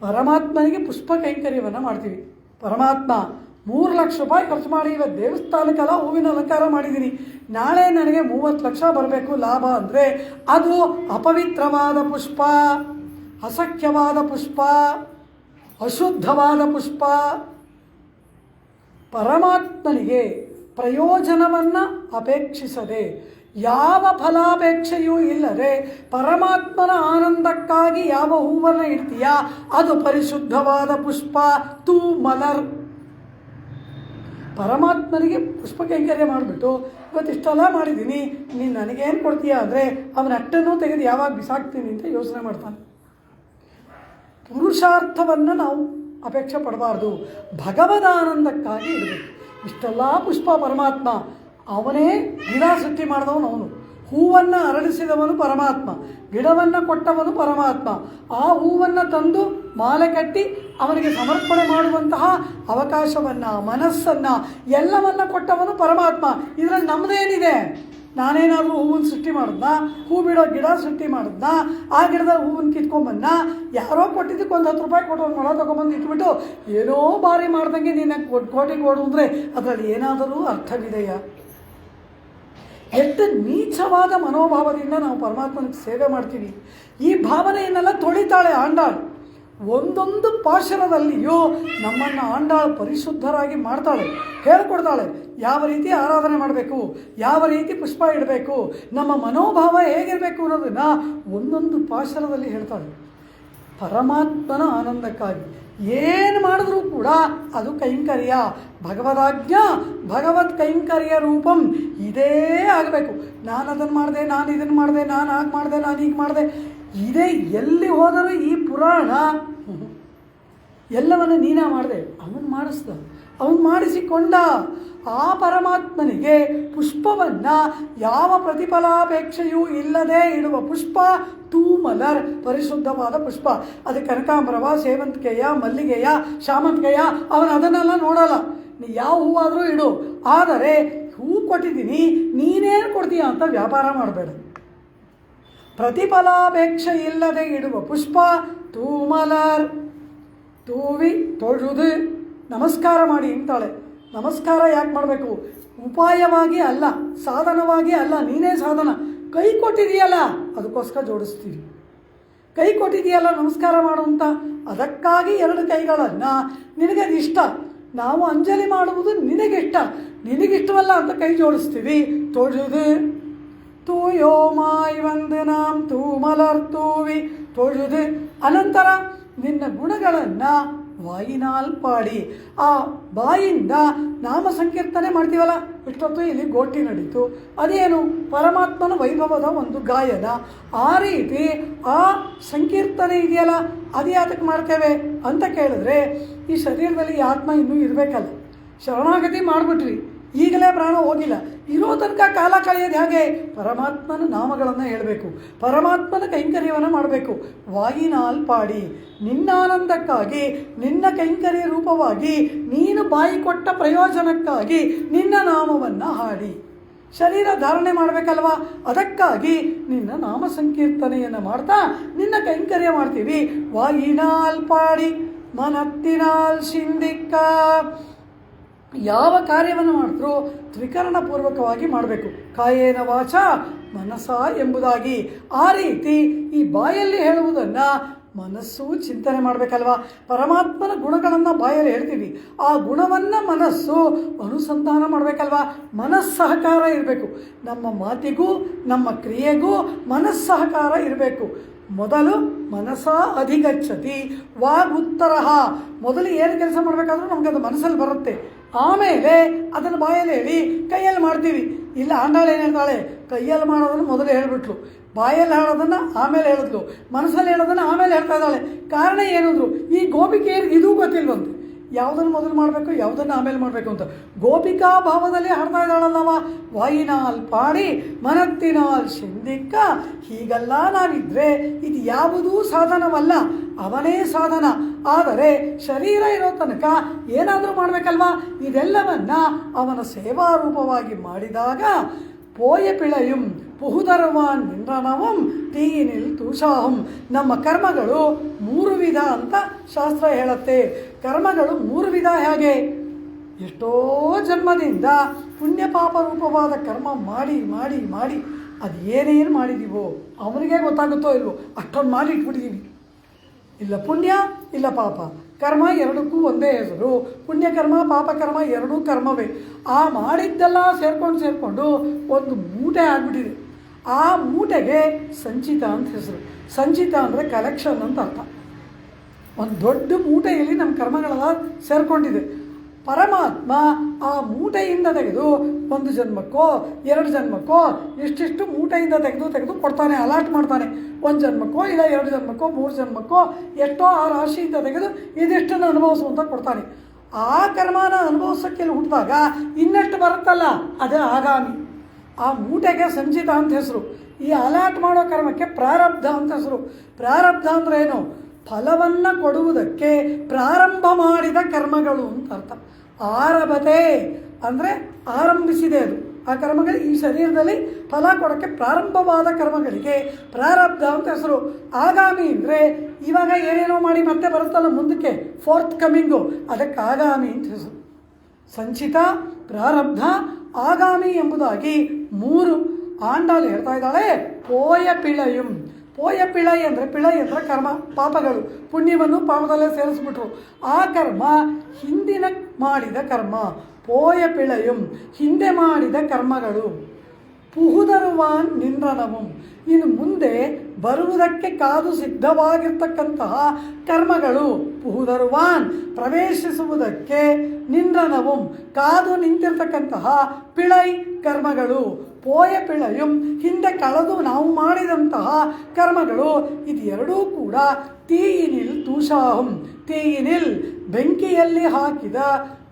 ಪರಮಾತ್ಮನಿಗೆ ಪುಷ್ಪ ಕೈಂಕರ್ಯವನ್ನು ಮಾಡ್ತೀವಿ. ಪರಮಾತ್ಮ 3 ಲಕ್ಷ ರೂಪಾಯಿ ಖರ್ಚು ಮಾಡಿ ಇವತ್ತು ದೇವಸ್ಥಾನಕ್ಕೆಲ್ಲ ಹೂವಿನ ಅಲಂಕಾರ ಮಾಡಿದ್ದೀನಿ, ನಾಳೆ ನನಗೆ 30 ಲಕ್ಷ ಬರಬೇಕು ಲಾಭ ಅಂದರೆ ಅದು ಅಪವಿತ್ರವಾದ ಪುಷ್ಪ, ಅಸಖ್ಯವಾದ ಪುಷ್ಪ, ಅಶುದ್ಧವಾದ ಪುಷ್ಪ. ಪರಮಾತ್ಮನಿಗೆ ಪ್ರಯೋಜನವನ್ನು ಅಪೇಕ್ಷಿಸದೆ, ಯಾವ ಫಲಾಪೇಕ್ಷೆಯೂ ಇಲ್ಲದೆ ಪರಮಾತ್ಮನ ಆನಂದಕ್ಕಾಗಿ ಯಾವ ಹೂವನ್ನು ಇಡ್ತೀಯಾ ಅದು ಪರಿಶುದ್ಧವಾದ ಪುಷ್ಪ. ತೂ ಮಲರ್. ಪರಮಾತ್ಮನಿಗೆ ಪುಷ್ಪ ಕೈಂಕರ್ಯ ಮಾಡಿಬಿಟ್ಟು ಇವತ್ತು ಇಷ್ಟೆಲ್ಲ ಮಾಡಿದ್ದೀನಿ, ನೀನು ನನಗೇನು ಕೊಡ್ತೀಯಾ ಅಂದರೆ ಅವನ ಅಟ್ಟನ್ನು ತೆಗೆದು ಯಾವಾಗ ಬಿಸಾಕ್ತೀನಿ ಅಂತ ಯೋಚನೆ ಮಾಡ್ತಾನೆ. ಪುರುಷಾರ್ಥವನ್ನು ನಾವು ಅಪೇಕ್ಷೆ ಪಡಬಾರ್ದು, ಭಗವದಾನಂದಕ್ಕಾಗಿ ಇರಬೇಕು. ಇಷ್ಟೆಲ್ಲ ಪುಷ್ಪ ಪರಮಾತ್ಮ, ಅವನೇ ಗಿಡ ಸೃಷ್ಟಿ ಮಾಡಿದವನು, ಅವನು ಹೂವನ್ನು ಅರಳಿಸಿದವನು ಪರಮಾತ್ಮ, ಗಿಡವನ್ನು ಕೊಟ್ಟವನು ಪರಮಾತ್ಮ, ಆ ಹೂವನ್ನು ತಂದು ಮಾಲೆ ಕಟ್ಟಿ ಅವನಿಗೆ ಸಮರ್ಪಣೆ ಮಾಡುವಂತಹ ಅವಕಾಶವನ್ನು, ಮನಸ್ಸನ್ನು ಎಲ್ಲವನ್ನು ಕೊಟ್ಟವನು ಪರಮಾತ್ಮ. ಇದರಲ್ಲಿ ನಮ್ಮದೇನಿದೆ? ನಾನೇನಾದರೂ ಹೂವನ್ನು ಸೃಷ್ಟಿ ಮಾಡಿದ್ನಾ? ಹೂ ಬಿಡೋ ಗಿಡ ಸೃಷ್ಟಿ ಮಾಡಿದ್ನಾ? ಆ ಗಿಡದ ಹೂವನ್ನು ಕಿತ್ಕೊಂಬನ್ನ ಯಾರೋ ಕೊಟ್ಟಿದ್ದಕ್ಕೆ ಒಂದು 10 ರೂಪಾಯಿ ಕೊಟ್ಟು ಒಂದು ಮೊಳ ತೊಗೊಂಬಂದು ಇಟ್ಬಿಟ್ಟು ಏನೋ ಬಾರಿ ಮಾಡ್ದಂಗೆ ನೀನು ಕೋಟಿ ಕೊಡು ಅಂದರೆ ಅದರಲ್ಲಿ ಏನಾದರೂ ಅರ್ಥವಿದೆಯಾ? ಎಷ್ಟು ನೀಚವಾದ ಮನೋಭಾವದಿಂದ ನಾವು ಪರಮಾತ್ಮನಿಗೆ ಸೇವೆ ಮಾಡ್ತೀವಿ. ಈ ಭಾವನೆಯನ್ನೆಲ್ಲ ತೊಳಿತಾಳೆ ಆಂಡಾಳು. ಒಂದೊಂದು ಪಾಶರದಲ್ಲಿಯೂ ನಮ್ಮನ್ನು ಆಂಡಾಳು ಪರಿಶುದ್ಧರಾಗಿ ಮಾಡ್ತಾಳೆ, ಹೇಳ್ಕೊಡ್ತಾಳೆ ಯಾವ ರೀತಿ ಆರಾಧನೆ ಮಾಡಬೇಕು, ಯಾವ ರೀತಿ ಪುಷ್ಪ ಇಡಬೇಕು, ನಮ್ಮ ಮನೋಭಾವ ಹೇಗಿರಬೇಕು ಅನ್ನೋದನ್ನು ಒಂದೊಂದು ಪಾಶರದಲ್ಲಿ ಹೇಳ್ತಾಳೆ. ಪರಮಾತ್ಮನ ಆನಂದಕ್ಕಾಗಿ ಏನು ಮಾಡಿದ್ರೂ ಕೂಡ ಅದು ಕೈಂಕರ್ಯ, ಭಗವದಾಜ್ಞಾ ಭಗವತ್ ಕೈಂಕರ್ಯ ರೂಪಂ ಇದೇ ಆಗಬೇಕು. ನಾನು ಅದನ್ನು ಮಾಡಿದೆ, ನಾನು ಇದನ್ನು ಮಾಡಿದೆ, ನಾನು ಹಾಗೆ ಮಾಡಿದೆ, ನಾನು ಹೀಗೆ ಮಾಡಿದೆ, ಇದೇ ಎಲ್ಲಿ ಹೋದರೂ ಈ ಪುರಾಣ ಎಲ್ಲವನ್ನು ನೀನಾ ಮಾಡಿದೆ, ಅವನು ಮಾಡಿಸ್ದ, ಅವನು ಮಾಡಿಸಿಕೊಂಡ. ಆ ಪರಮಾತ್ಮನಿಗೆ ಪುಷ್ಪವನ್ನು ಯಾವ ಪ್ರತಿಫಲಾಪೇಕ್ಷೆಯೂ ಇಲ್ಲದೆ ಇಡುವ ಪುಷ್ಪ ತೂಮಲರ್, ಪರಿಶುದ್ಧವಾದ ಪುಷ್ಪ. ಅದು ಕನಕಾಂಬರವ, ಸೇವಂತಿಗೆಯ, ಮಲ್ಲಿಗೆಯ, ಶಾಮಂತಿಗೆಯ, ಅವನು ಅದನ್ನೆಲ್ಲ ನೋಡಲ್ಲ. ನೀ ಯಾವ ಹೂವಾದರೂ ಇಡು, ಆದರೆ ಹೂ ಕೊಟ್ಟಿದ್ದೀನಿ ನೀನೇನು ಕೊಡ್ತೀಯ ಅಂತ ವ್ಯಾಪಾರ ಮಾಡಬೇಡ. ಪ್ರತಿಫಲಾಪೇಕ್ಷೆ ಇಲ್ಲದೆ ಇಡುವ ಪುಷ್ಪ ತೂಮಲರ್. ತೂವಿ ತೊഴുದು ನಮಸ್ಕಾರ ಮಾಡಿ ಅಂತಾಳೆ. ನಮಸ್ಕಾರ ಯಾಕೆ ಮಾಡಬೇಕು? ಉಪಾಯವಾಗಿ ಅಲ್ಲ, ಸಾಧನವಾಗಿ ಅಲ್ಲ, ನೀನೇ ಸಾಧನ. ಕೈ ಕೊಟ್ಟಿದೆಯಲ್ಲ ಅದಕ್ಕೋಸ್ಕರ ಜೋಡಿಸ್ತೀವಿ. ಕೈ ಕೊಟ್ಟಿದೆಯಲ್ಲ ನಮಸ್ಕಾರ ಮಾಡು ಅಂತ, ಅದಕ್ಕಾಗಿ 2 ಕೈಗಳನ್ನು ನಿನಗದು ಇಷ್ಟ, ನಾವು ಅಂಜಲಿ ಮಾಡುವುದು ನಿನಗಿಷ್ಟ, ನಿನಗಿಷ್ಟವಲ್ಲ ಅಂತ ಕೈ ಜೋಡಿಸ್ತೀವಿ. ತೊഴുದು ತೂಯೋ ಮಾಯ್ ವಂದು ನಾಂ ತೂಮಲರ್ ತೂವಿ ತೊഴുದು. ಅನಂತರ ನಿನ್ನ ಗುಣಗಳನ್ನು ವಾಯಿನಾಲ್ ಪಾಡಿ. ಆ ಬಾಯಿಂದ ನಾಮ ಸಂಕೀರ್ತನೆ ಮಾಡ್ತೀವಲ್ಲ, ಇಷ್ಟೊತ್ತು ಇಲ್ಲಿ ಗೋಟಿ ನಡೀತು, ಅದೇನು ಪರಮಾತ್ಮನ ವೈಭವದ ಒಂದು ಗಾಯನ. ಆ ರೀತಿ ಆ ಸಂಕೀರ್ತನೆ ಇದೆಯಲ್ಲ, ಅದು ಯಾತಕ್ಕೆ ಮಾಡ್ತೇವೆ ಅಂತ ಕೇಳಿದ್ರೆ, ಈ ಶರೀರದಲ್ಲಿ ಈ ಆತ್ಮ ಇನ್ನೂ ಇರಬೇಕಲ್ಲ. ಶರಣಾಗತಿ ಮಾಡಿಬಿಟ್ವಿ, ಈಗಲೇ ಪ್ರಾಣ ಹೋಗಿಲ್ಲ, ಇರೋ ತನಕ ಕಾಲ ಕಳೆಯೋದು ಹೇಗೆ? ಪರಮಾತ್ಮನ ನಾಮಗಳನ್ನು ಹೇಳಬೇಕು, ಪರಮಾತ್ಮನ ಕೈಂಕರ್ಯವನ್ನು ಮಾಡಬೇಕು. ವಾಯಿನಾಲ್ ಪಾಡಿ, ನಿನ್ನಾನಂದಕ್ಕಾಗಿ, ನಿನ್ನ ಕೈಂಕರ್ಯ ರೂಪವಾಗಿ, ನೀನು ಬಾಯಿ ಕೊಟ್ಟ ಪ್ರಯೋಜನಕ್ಕಾಗಿ ನಿನ್ನ ನಾಮವನ್ನು ಹಾಡಿ. ಶರೀರ ಧಾರಣೆ ಮಾಡಬೇಕಲ್ವಾ, ಅದಕ್ಕಾಗಿ ನಿನ್ನ ನಾಮ ಸಂಕೀರ್ತನೆಯನ್ನು ಮಾಡ್ತಾ ನಿನ್ನ ಕೈಂಕರ್ಯ ಮಾಡ್ತೀವಿ. ವಾಯಿನಾಲ್ ಪಾಡಿ ಮನತ್ತಿನಾಲ್ ಶಿಂದಿಕ್ಕ. ಯಾವ ಕಾರ್ಯವನ್ನು ಮಾಡಿದ್ರೂ ತ್ರಿಕರಣಪೂರ್ವಕವಾಗಿ ಮಾಡಬೇಕು. ಕಾಯೇನ ವಾಚ ಮನಸ ಎಂಬುದಾಗಿ. ಆ ರೀತಿ ಈ ಬಾಯಲ್ಲಿ ಹೇಳುವುದನ್ನು ಮನಸ್ಸು ಚಿಂತನೆ ಮಾಡಬೇಕಲ್ವ. ಪರಮಾತ್ಮನ ಗುಣಗಳನ್ನು ಬಾಯಲ್ಲಿ ಹೇಳ್ತೀವಿ, ಆ ಗುಣವನ್ನು ಮನಸ್ಸು ಅನುಸಂಧಾನ ಮಾಡಬೇಕಲ್ವ. ಮನಸ್ಸಹಕಾರ ಇರಬೇಕು. ನಮ್ಮ ಮಾತಿಗೂ ನಮ್ಮ ಕ್ರಿಯೆಗೂ ಮನಸ್ಸಹಕಾರ ಇರಬೇಕು. ಮೊದಲು ಮನಸ ಅಧಿಗಚ್ಚತಿ ವಾಗುತ್ತರ. ಮೊದಲು ಏನು ಕೆಲಸ ಮಾಡಬೇಕಾದ್ರೂ ನಮ್ಗೆ ಅದು ಮನಸ್ಸಲ್ಲಿ ಬರುತ್ತೆ, ಆಮೇಲೆ ಅದನ್ನು ಬಾಯಲ್ಲಿ ಹೇಳಿ ಕೈಯಲ್ಲಿ ಮಾಡ್ತೀವಿ. ಇಲ್ಲ ಆಂಡಾಳು ಏನು ಹೇಳ್ತಾಳೆ, ಕೈಯಲ್ಲಿ ಮಾಡೋದನ್ನು ಮೊದಲು ಹೇಳಿಬಿಟ್ಲು, ಬಾಯಲ್ಲಿ ಹೇಳೋದನ್ನು ಆಮೇಲೆ ಹೇಳಿದ್ಲು, ಮನಸ್ಸಲ್ಲಿ ಹೇಳೋದನ್ನು ಆಮೇಲೆ ಹೇಳ್ತಾ ಇದ್ದಾಳೆ. ಕಾರಣ ಏನಿದ್ರು ಈ ಗೋಪಿಕೆಯರಿಗೆ ಇದೂ ಗೊತ್ತಿಲ್ವಂತೆ, ಯಾವುದನ್ನು ಮೊದಲು ಮಾಡಬೇಕು ಯಾವುದನ್ನು ಆಮೇಲೆ ಮಾಡಬೇಕು ಅಂತ. ಗೋಪಿಕಾ ಭಾವದಲ್ಲಿ ಹಾಡ್ತಾ ಇದ್ದಾಳಲ್ಲವ, ವಾಯಿನಾಲ್ ಪಾಡಿ ಮನತ್ತಿನಾಲ್ ಶಿಂದಿಕ್ಕ. ಹೀಗೆಲ್ಲ ನಾವಿದ್ರೆ ಇದು ಯಾವುದೂ ಸಾಧನವಲ್ಲ, ಅವನೇ ಸಾಧನ. ಆದರೆ ಶರೀರ ಇರೋ ತನಕ ಏನಾದರೂ ಮಾಡಬೇಕಲ್ವಾ. ಇದೆಲ್ಲವನ್ನ ಅವನ ಸೇವಾರೂಪವಾಗಿ ಮಾಡಿದಾಗ ಪೋಯ ಪಿಳೆಯುಂ ಪುಹುದರವಾನ್ ನಿಂದ್ರನವಂ ತೀನಿಲ್ ತುಷಾಹಂ. ನಮ್ಮ ಕರ್ಮಗಳು 3 ವಿಧ ಅಂತ ಶಾಸ್ತ್ರ ಹೇಳುತ್ತೆ. ಕರ್ಮಗಳು 3 ವಿಧ. ಹೇಗೆ? ಎಷ್ಟೋ ಜನ್ಮದಿಂದ ಪುಣ್ಯ ಪಾಪ ರೂಪವಾದ ಕರ್ಮ ಮಾಡಿ ಮಾಡಿ ಮಾಡಿ ಅದು ಏನೇನು ಮಾಡಿದ್ದೀವೋ ಅವನಿಗೆ ಗೊತ್ತಾಗುತ್ತೋ ಇಲ್ವೋ, ಅಷ್ಟೊಂದು ಮಾಡಿ ಇಟ್ಬಿಟ್ಟಿದ್ದೀವಿ. ಇಲ್ಲ ಪುಣ್ಯ ಇಲ್ಲ ಪಾಪ, ಕರ್ಮ ಎರಡಕ್ಕೂ ಒಂದೇ ಹೆಸರು. ಪುಣ್ಯಕರ್ಮ ಪಾಪಕರ್ಮ ಎರಡೂ ಕರ್ಮವೇ. ಆ ಮಾಡಿದ್ದೆಲ್ಲ ಸೇರಿಕೊಂಡು ಒಂದು ಮೂಟೆ ಆಗಿಬಿಟ್ಟಿದೆ. ಆ ಮೂಟೆಗೆ ಸಂಚಿತ ಅಂತ ಹೆಸರು. ಸಂಚಿತ ಅಂದರೆ ಕಲೆಕ್ಷನ್ ಅಂತ ಅರ್ಥ. ಒಂದು ದೊಡ್ಡ ಮೂಟೆಯಲ್ಲಿ ನಮ್ಮ ಕರ್ಮಗಳೆಲ್ಲ ಸೇರಿಕೊಂಡಿದೆ. ಪರಮಾತ್ಮ ಆ ಮೂಟೆಯಿಂದ ತೆಗೆದು 1 ಜನ್ಮಕ್ಕೋ 2 ಜನ್ಮಕ್ಕೋ ಇಷ್ಟಿಷ್ಟು ಮೂಟೆಯಿಂದ ತೆಗೆದು ಕೊಡ್ತಾನೆ, ಅಲಾಟ್ ಮಾಡ್ತಾನೆ. 1 ಜನ್ಮಕ್ಕೋ ಇಲ್ಲ 2 ಜನ್ಮಕ್ಕೋ 3 ಜನ್ಮಕ್ಕೋ ಎಷ್ಟೋ ಆ ರಾಶಿಯಿಂದ ತೆಗೆದು ಇದಿಷ್ಟನ್ನು ಅನುಭವಿಸು ಅಂತ ಕೊಡ್ತಾನೆ. ಆ ಕರ್ಮನ ಅನುಭವಿಸೋಕ್ಕೆ ಹುಟ್ಟಿದಾಗ ಇನ್ನೆಷ್ಟು ಬರುತ್ತಲ್ಲ ಅದೇ ಆಗಾಮಿ. ಆ ಮೂಟೆಗೆ ಸಂಚಿತ ಅಂತ ಹೆಸರು. ಈ ಅಲಾಟ್ ಮಾಡೋ ಕರ್ಮಕ್ಕೆ ಪ್ರಾರಬ್ಧ ಅಂತ ಹೆಸರು. ಪ್ರಾರಬ್ಧ ಅಂದರೆ ಏನು? ಫಲವನ್ನು ಕೊಡುವುದಕ್ಕೆ ಪ್ರಾರಂಭ ಮಾಡಿದ ಕರ್ಮಗಳು ಅಂತ ಅರ್ಥ. ಆರಭತೆ ಅಂದರೆ ಆರಂಭಿಸಿದೆ ಅದು. ಆ ಕರ್ಮಗಳು ಈ ಶರೀರದಲ್ಲಿ ಫಲ ಕೊಡೋಕ್ಕೆ ಪ್ರಾರಂಭವಾದ ಕರ್ಮಗಳಿಗೆ ಪ್ರಾರಬ್ಧ ಅಂತ ಹೆಸರು. ಆಗಾಮಿ ಅಂದರೆ ಇವಾಗ ಏನೇನೋ ಮಾಡಿ ಮತ್ತೆ ಬರುತ್ತಲ್ಲ ಮುಂದಕ್ಕೆ, ಫೋರ್ತ್ ಕಮಿಂಗು, ಅದಕ್ಕೆ ಆಗಾಮಿ ಅಂತ ಹೆಸರು. ಸಂಚಿತ, ಪ್ರಾರಬ್ಧ, ಆಗಾಮಿ ಎಂಬುದಾಗಿ 3 ಆಂಡಾಲು ಹೇಳ್ತಾ ಇದ್ದಾಳೆ. ಪೋಯ ಪಿಳಯುಂ. ಪೋಯ ಪಿಳೈ ಅಂದರೆ ಕರ್ಮ, ಪಾಪಗಳು. ಪುಣ್ಯವನ್ನು ಪಾಪದಲ್ಲೇ ಸೇರಿಸ್ಬಿಟ್ರು. ಆ ಕರ್ಮ ಹಿಂದಿನ ಮಾಡಿದ ಕರ್ಮ. ಪೋಯ ಪಿಳಯುಂ ಹಿಂದೆ ಮಾಡಿದ ಕರ್ಮಗಳು. ಪುಹುದರುವಾನ್ ನಿಂದ್ರನವು ಇನ್ನು ಮುಂದೆ ಬರುವುದಕ್ಕೆ ಕಾದು ಸಿದ್ಧವಾಗಿರ್ತಕ್ಕಂತಹ ಕರ್ಮಗಳು. ಪುಹುದರುವಾನ್ ಪ್ರವೇಶಿಸುವುದಕ್ಕೆ, ನಿಂದ್ರನವು ಕಾದು ನಿಂತಿರ್ತಕ್ಕಂತಹ ಪಿಳೈ ಕರ್ಮಗಳು. ಪೋಯ ಪಿಳಯುಂ ಹಿಂದೆ ಕಳೆದು ನಾವು ಮಾಡಿದಂತಹ ಕರ್ಮಗಳು. ಇದು ಎರಡೂ ಕೂಡ ತೀಯಿನಿಲ್ ತೂಷಾಹಂ. ತೀಯಿನಿಲ್ ಬೆಂಕಿಯಲ್ಲಿ ಹಾಕಿದ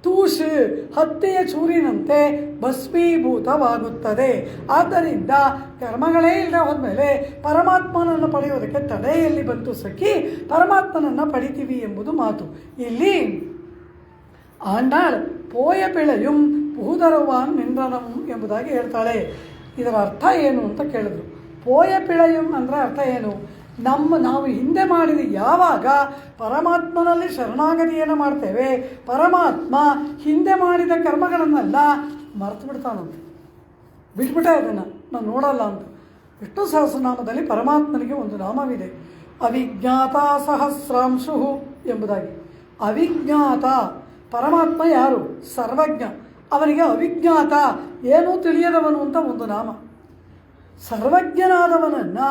ತೂಷ್ ಹತ್ತೆಯ ಚೂರಿನಂತೆ ಭಸ್ಮೀಭೂತವಾಗುತ್ತದೆ. ಆದ್ದರಿಂದ ಕರ್ಮಗಳೇ ಇಲ್ಲದೆ ಹೋದ್ಮೇಲೆ ಪರಮಾತ್ಮನನ್ನು ಪಡೆಯುವುದಕ್ಕೆ ತಡೆಯಲ್ಲಿ ಬಂತು ಸಖಿ, ಪರಮಾತ್ಮನನ್ನು ಪಡಿತೀವಿ ಎಂಬುದು ಮಾತು. ಇಲ್ಲಿ ಆಂಡಾಳ್ ಪೋಯ ಪಿಳೆಯುಂ ಪುಹುದರುವಾನ್ ನಿಂದ್ರನಂ ಎಂಬುದಾಗಿ ಹೇಳ್ತಾಳೆ. ಇದರ ಅರ್ಥ ಏನು ಅಂತ ಕೇಳಿದ್ರು. ಪೋಯ ಪಿಳೆಯುಂ ಅಂದರೆ ಅರ್ಥ ಏನು? ನಾವು ಹಿಂದೆ ಮಾಡಿದ ಯಾವಾಗ ಪರಮಾತ್ಮನಲ್ಲಿ ಶರಣಾಗತಿಯನ್ನು ಮಾಡ್ತೇವೆ, ಪರಮಾತ್ಮ ಹಿಂದೆ ಮಾಡಿದ ಕರ್ಮಗಳನ್ನೆಲ್ಲ ಮರೆತು ಬಿಡ್ತಾನಂತೆ, ಬಿಟ್ಬಿಟ್ಟೆ ಅದನ್ನು ನಾನು ನೋಡಲ್ಲ ಅಂತ. ವಿಷ್ಣು ಸಹಸ್ರನಾಮದಲ್ಲಿ ಪರಮಾತ್ಮನಿಗೆ ಒಂದು ನಾಮವಿದೆ, ಅವಿಜ್ಞಾತ ಸಹಸ್ರಾಂಶು ಎಂಬುದಾಗಿ. ಅವಿಜ್ಞಾತ ಪರಮಾತ್ಮ ಯಾರು? ಸರ್ವಜ್ಞ. ಅವನಿಗೆ ಅವಿಜ್ಞಾತ ಏನೂ ತಿಳಿಯದವನು ಅಂತ ಒಂದು ನಾಮ. ಸರ್ವಜ್ಞನಾದವನನ್ನು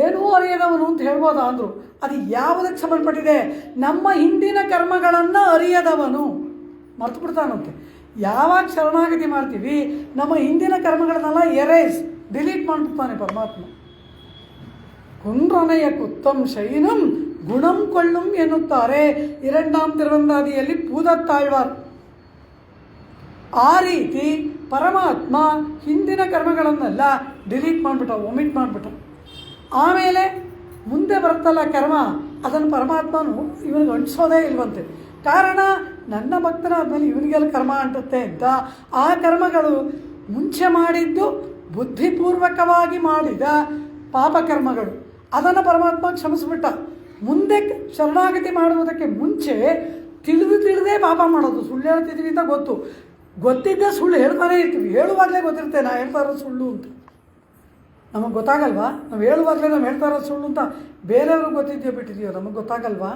ಏನೂ ಅರಿಯದವನು ಅಂತ ಹೇಳ್ಬೋದಾ ಅಂದರು. ಅದು ಯಾವುದಕ್ಕೆ ಸಂಬಂಧಪಟ್ಟಿದೆ? ನಮ್ಮ ಹಿಂದಿನ ಕರ್ಮಗಳನ್ನು ಅರಿಯದವನು. ಮರ್ತು ಬಿಡ್ತಾನಂತೆ. ಯಾವಾಗ ಶರಣಾಗತಿ ಮಾಡ್ತೀವಿ ನಮ್ಮ ಹಿಂದಿನ ಕರ್ಮಗಳನ್ನೆಲ್ಲ ಡಿಲೀಟ್ ಮಾಡಿಬಿಡ್ತಾನೆ ಪರಮಾತ್ಮ. ಕುಂಡ್ರನೆಯ ಕುತ್ತಂ ಶೈನಂ ಗುಣಂ ಕೊಳ್ಳುಂ ಎನ್ನುತ್ತಾರೆ 2ಆಂ ತಿರುವಂದಾದಿಯಲ್ಲಿ ಪೂದತ್ತಾಳ್ವಾರ್. ಆ ರೀತಿ ಪರಮಾತ್ಮ ಹಿಂದಿನ ಕರ್ಮಗಳನ್ನೆಲ್ಲ ಡಿಲೀಟ್ ಮಾಡಿಬಿಟ್ಟ, ಒಮಿಟ್ ಮಾಡಿಬಿಟ್ಟ. ಆಮೇಲೆ ಮುಂದೆ ಬರ್ತಲ್ಲ ಕರ್ಮ, ಅದನ್ನು ಪರಮಾತ್ಮನು ಇವನಿಗೆ ಅಂಟಿಸೋದೇ ಇಲ್ವಂತೆ. ಕಾರಣ ನನ್ನ ಭಕ್ತನಾದ್ಮೇಲೆ ಇವನಿಗೆಲ್ಲ ಕರ್ಮ ಅಂಟುತ್ತೆ ಅಂತ ಆ ಕರ್ಮಗಳು ಮುಂಚೆ ಮಾಡಿದ್ದು ಬುದ್ಧಿಪೂರ್ವಕವಾಗಿ ಮಾಡಿದ ಪಾಪಕರ್ಮಗಳು, ಅದನ್ನು ಪರಮಾತ್ಮ ಕ್ಷಮಿಸ್ಬಿಟ್ಟ. ಮುಂದೆ ಶರಣಾಗತಿ ಮಾಡುವುದಕ್ಕೆ ಮುಂಚೆ ತಿಳಿದೇ ಪಾಪ ಮಾಡೋದು. ಸುಳ್ಳು ಹೇಳ್ತಿದ್ದೀವಿ ಅಂತ ಗೊತ್ತಿದ್ದೇ ಸುಳ್ಳು ಹೇಳ್ತಾನೆ ಇರ್ತೀವಿ. ಹೇಳುವಾಗಲೇ ಗೊತ್ತಿರುತ್ತೆ ನಾ ಹೇಳ್ತಾ ಇರೋದು ಸುಳ್ಳು ಅಂತ. ನಮಗೆ ಗೊತ್ತಾಗಲ್ವಾ? ನಾವು ಹೇಳುವಾಗಲೇ ನಾವು ಹೇಳ್ತಾ ಇರೋದು ಸುಳ್ಳು ಅಂತ ಬೇರೆಯವ್ರಿಗೆ ಗೊತ್ತಿದೆಯೋ ಬಿಟ್ಟಿದೆಯೋ ನಮಗೆ ಗೊತ್ತಾಗಲ್ವಾ?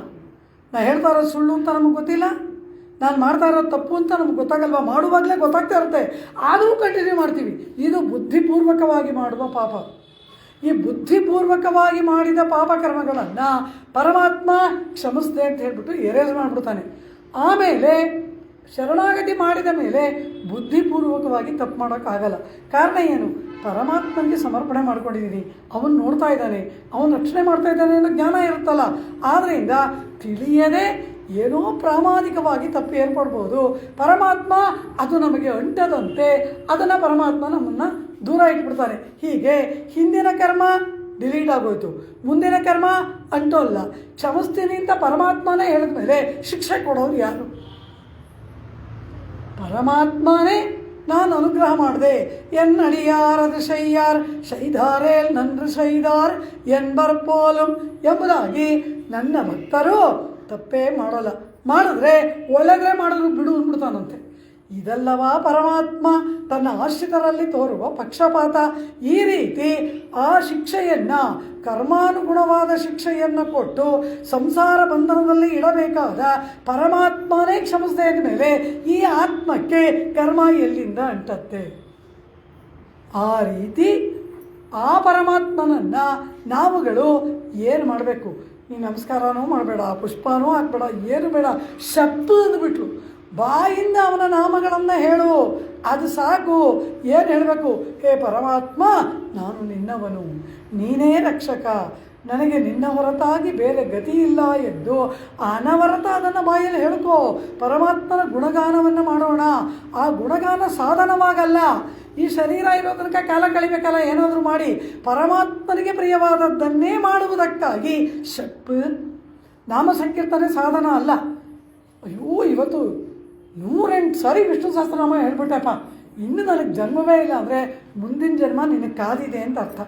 ನಾ ಹೇಳ್ತಾ ಇರೋದು ಸುಳ್ಳು ಅಂತ ನಮಗೆ ಗೊತ್ತಿಲ್ಲ, ನಾನು ಮಾಡ್ತಾ ಇರೋದು ತಪ್ಪು ಅಂತ ನಮ್ಗೆ ಗೊತ್ತಾಗಲ್ವಾ? ಮಾಡುವಾಗಲೇ ಗೊತ್ತಾಗ್ತಾ ಇರುತ್ತೆ, ಆದರೂ ಕಂಟಿನ್ಯೂ ಮಾಡ್ತೀವಿ. ಇದು ಬುದ್ಧಿಪೂರ್ವಕವಾಗಿ ಮಾಡುವ ಪಾಪ. ಈ ಬುದ್ಧಿಪೂರ್ವಕವಾಗಿ ಮಾಡಿದ ಪಾಪಕರ್ಮಗಳನ್ನು ಪರಮಾತ್ಮ ಕ್ಷಮಿಸ್ದೆ ಅಂತ ಹೇಳ್ಬಿಟ್ಟು ಎರೇಸ್ ಮಾಡಿಬಿಡ್ತಾನೆ. ಆಮೇಲೆ ಶರಣಾಗತಿ ಮಾಡಿದ ಮೇಲೆ ಬುದ್ಧಿಪೂರ್ವಕವಾಗಿ ತಪ್ಪು ಮಾಡೋಕ್ಕಾಗಲ್ಲ. ಕಾರಣ ಏನು? ಪರಮಾತ್ಮನಿಗೆ ಸಮರ್ಪಣೆ ಮಾಡ್ಕೊಂಡಿದ್ದೀನಿ, ಅವನು ನೋಡ್ತಾ ಇದ್ದಾನೆ, ಅವನು ರಕ್ಷಣೆ ಮಾಡ್ತಾ ಇದ್ದಾನೆ ಅನ್ನೋ ಜ್ಞಾನ ಇರುತ್ತಲ್ಲ. ಆದ್ದರಿಂದ ತಿಳಿಯದೆ ಏನೋ ಪ್ರಾಮಾಣಿಕವಾಗಿ ತಪ್ಪು ಏರ್ಪಡ್ಬೋದು. ಪರಮಾತ್ಮ ಅದು ನಮಗೆ ಅಂಟದಂತೆ ಅದನ್ನು ಪರಮಾತ್ಮ ನಮ್ಮನ್ನು ದೂರ ಇಟ್ಬಿಡ್ತಾನೆ. ಹೀಗೆ ಹಿಂದಿನ ಕರ್ಮ ಡಿಲೀಟ್ ಆಗೋಯ್ತು, ಮುಂದಿನ ಕರ್ಮ ಅಂಟೋಲ್ಲ. ಕ್ಷಮಿಸ್ತೀನಿ ಅಂತ ಪರಮಾತ್ಮನೇ ಹೇಳಿದ ಮೇಲೆ ಶಿಕ್ಷೆ ಕೊಡೋರು ಯಾರು? ಪರಮಾತ್ಮನೇ ನಾನು ಅನುಗ್ರಹ ಮಾಡಿದೆ. ಎನ್ನಡಿಯಾರದು ಶೈಯಾರ್ ಶೈದಾರೇಲ್ ನನ್ರು ಶೈದಾರ್ ಎನ್ಬರ್ ಪೋಲಂ ಎಂಬುದಾಗಿ ನನ್ನ ಭಕ್ತರು ತಪ್ಪೇ ಮಾಡೋಲ್ಲ. ಮಾಡಿದ್ರೆ ಒಳ್ಳೆದ್ರೆ ಮಾಡಿದ್ರು ಬಿಡು ಅಂದ್ಬಿಡ್ತಾನಂತೆ. ಇದಲ್ಲವಾ ಪರಮಾತ್ಮ ತನ್ನ ಆಶ್ರಿತರಲ್ಲಿ ತೋರುವ ಪಕ್ಷಪಾತ? ಈ ರೀತಿ ಆ ಶಿಕ್ಷೆಯನ್ನು, ಕರ್ಮಾನುಗುಣವಾದ ಶಿಕ್ಷೆಯನ್ನು ಕೊಟ್ಟು ಸಂಸಾರ ಬಂಧನದಲ್ಲಿ ಇಡಬೇಕಾದ ಪರಮಾತ್ಮನೇ ಕ್ಷಮಿಸದೇ ಇದ್ಮೇಲೆ ಈ ಆತ್ಮಕ್ಕೆ ಕರ್ಮ ಎಲ್ಲಿಂದ ಅಂಟತ್ತೆ? ಆ ರೀತಿ ಆ ಪರಮಾತ್ಮನನ್ನು ನಾವುಗಳು ಏನು ಮಾಡಬೇಕು? ನೀನು ನಮಸ್ಕಾರನೂ ಮಾಡಬೇಡ, ಪುಷ್ಪನೂ ಹಾಕಬೇಡ, ಏನು ಬೇಡ, ಶಬ್ದ ಅಂದ್ಬಿಟ್ರು ಬಾಯಿಂದ ಅವನ ನಾಮಗಳನ್ನು ಹೇಳು, ಅದು ಸಾಕು. ಏನು ಹೇಳಬೇಕು? ಹೇ ಪರಮಾತ್ಮ, ನಾನು ನಿನ್ನವನು, ನೀನೇ ರಕ್ಷಕ, ನನಗೆ ನಿನ್ನ ಹೊರತಾಗಿ ಬೇರೆ ಗತಿ ಇಲ್ಲ ಎಂದು ಅನವರತ ಅದನ್ನು ಬಾಯಲ್ಲಿ ಹೇಳ್ಕೋ. ಪರಮಾತ್ಮನ ಗುಣಗಾನವನ್ನು ಮಾಡೋಣ. ಆ ಗುಣಗಾನ ಸಾಧನವಾಗಲ್ಲ. ಈ ಶರೀರ ಇರೋ ತನಕ ಕಾಲ ಕಳಿಬೇಕಲ್ಲ, ಏನಾದರೂ ಮಾಡಿ ಪರಮಾತ್ಮನಿಗೆ ಪ್ರಿಯವಾದದ್ದನ್ನೇ ಮಾಡುವುದಕ್ಕಾಗಿ ಶಪ್ ನಾಮ ಸಂಕೀರ್ತನೆ ಸಾಧನ ಅಲ್ಲ. ಅಯ್ಯೋ, ಇವತ್ತು 108 ಸಾರಿ ವಿಷ್ಣು ಸಹಸ್ರನಾಮ ಹೇಳ್ಬಿಟ್ಟೆಪ್ಪ, ಇನ್ನು ನನಗೆ ಜನ್ಮವೇ ಇಲ್ಲ ಅಂದರೆ ಮುಂದಿನ ಜನ್ಮ ನಿನಗೆ ಕಾದಿದೆ ಅಂತ ಅರ್ಥ.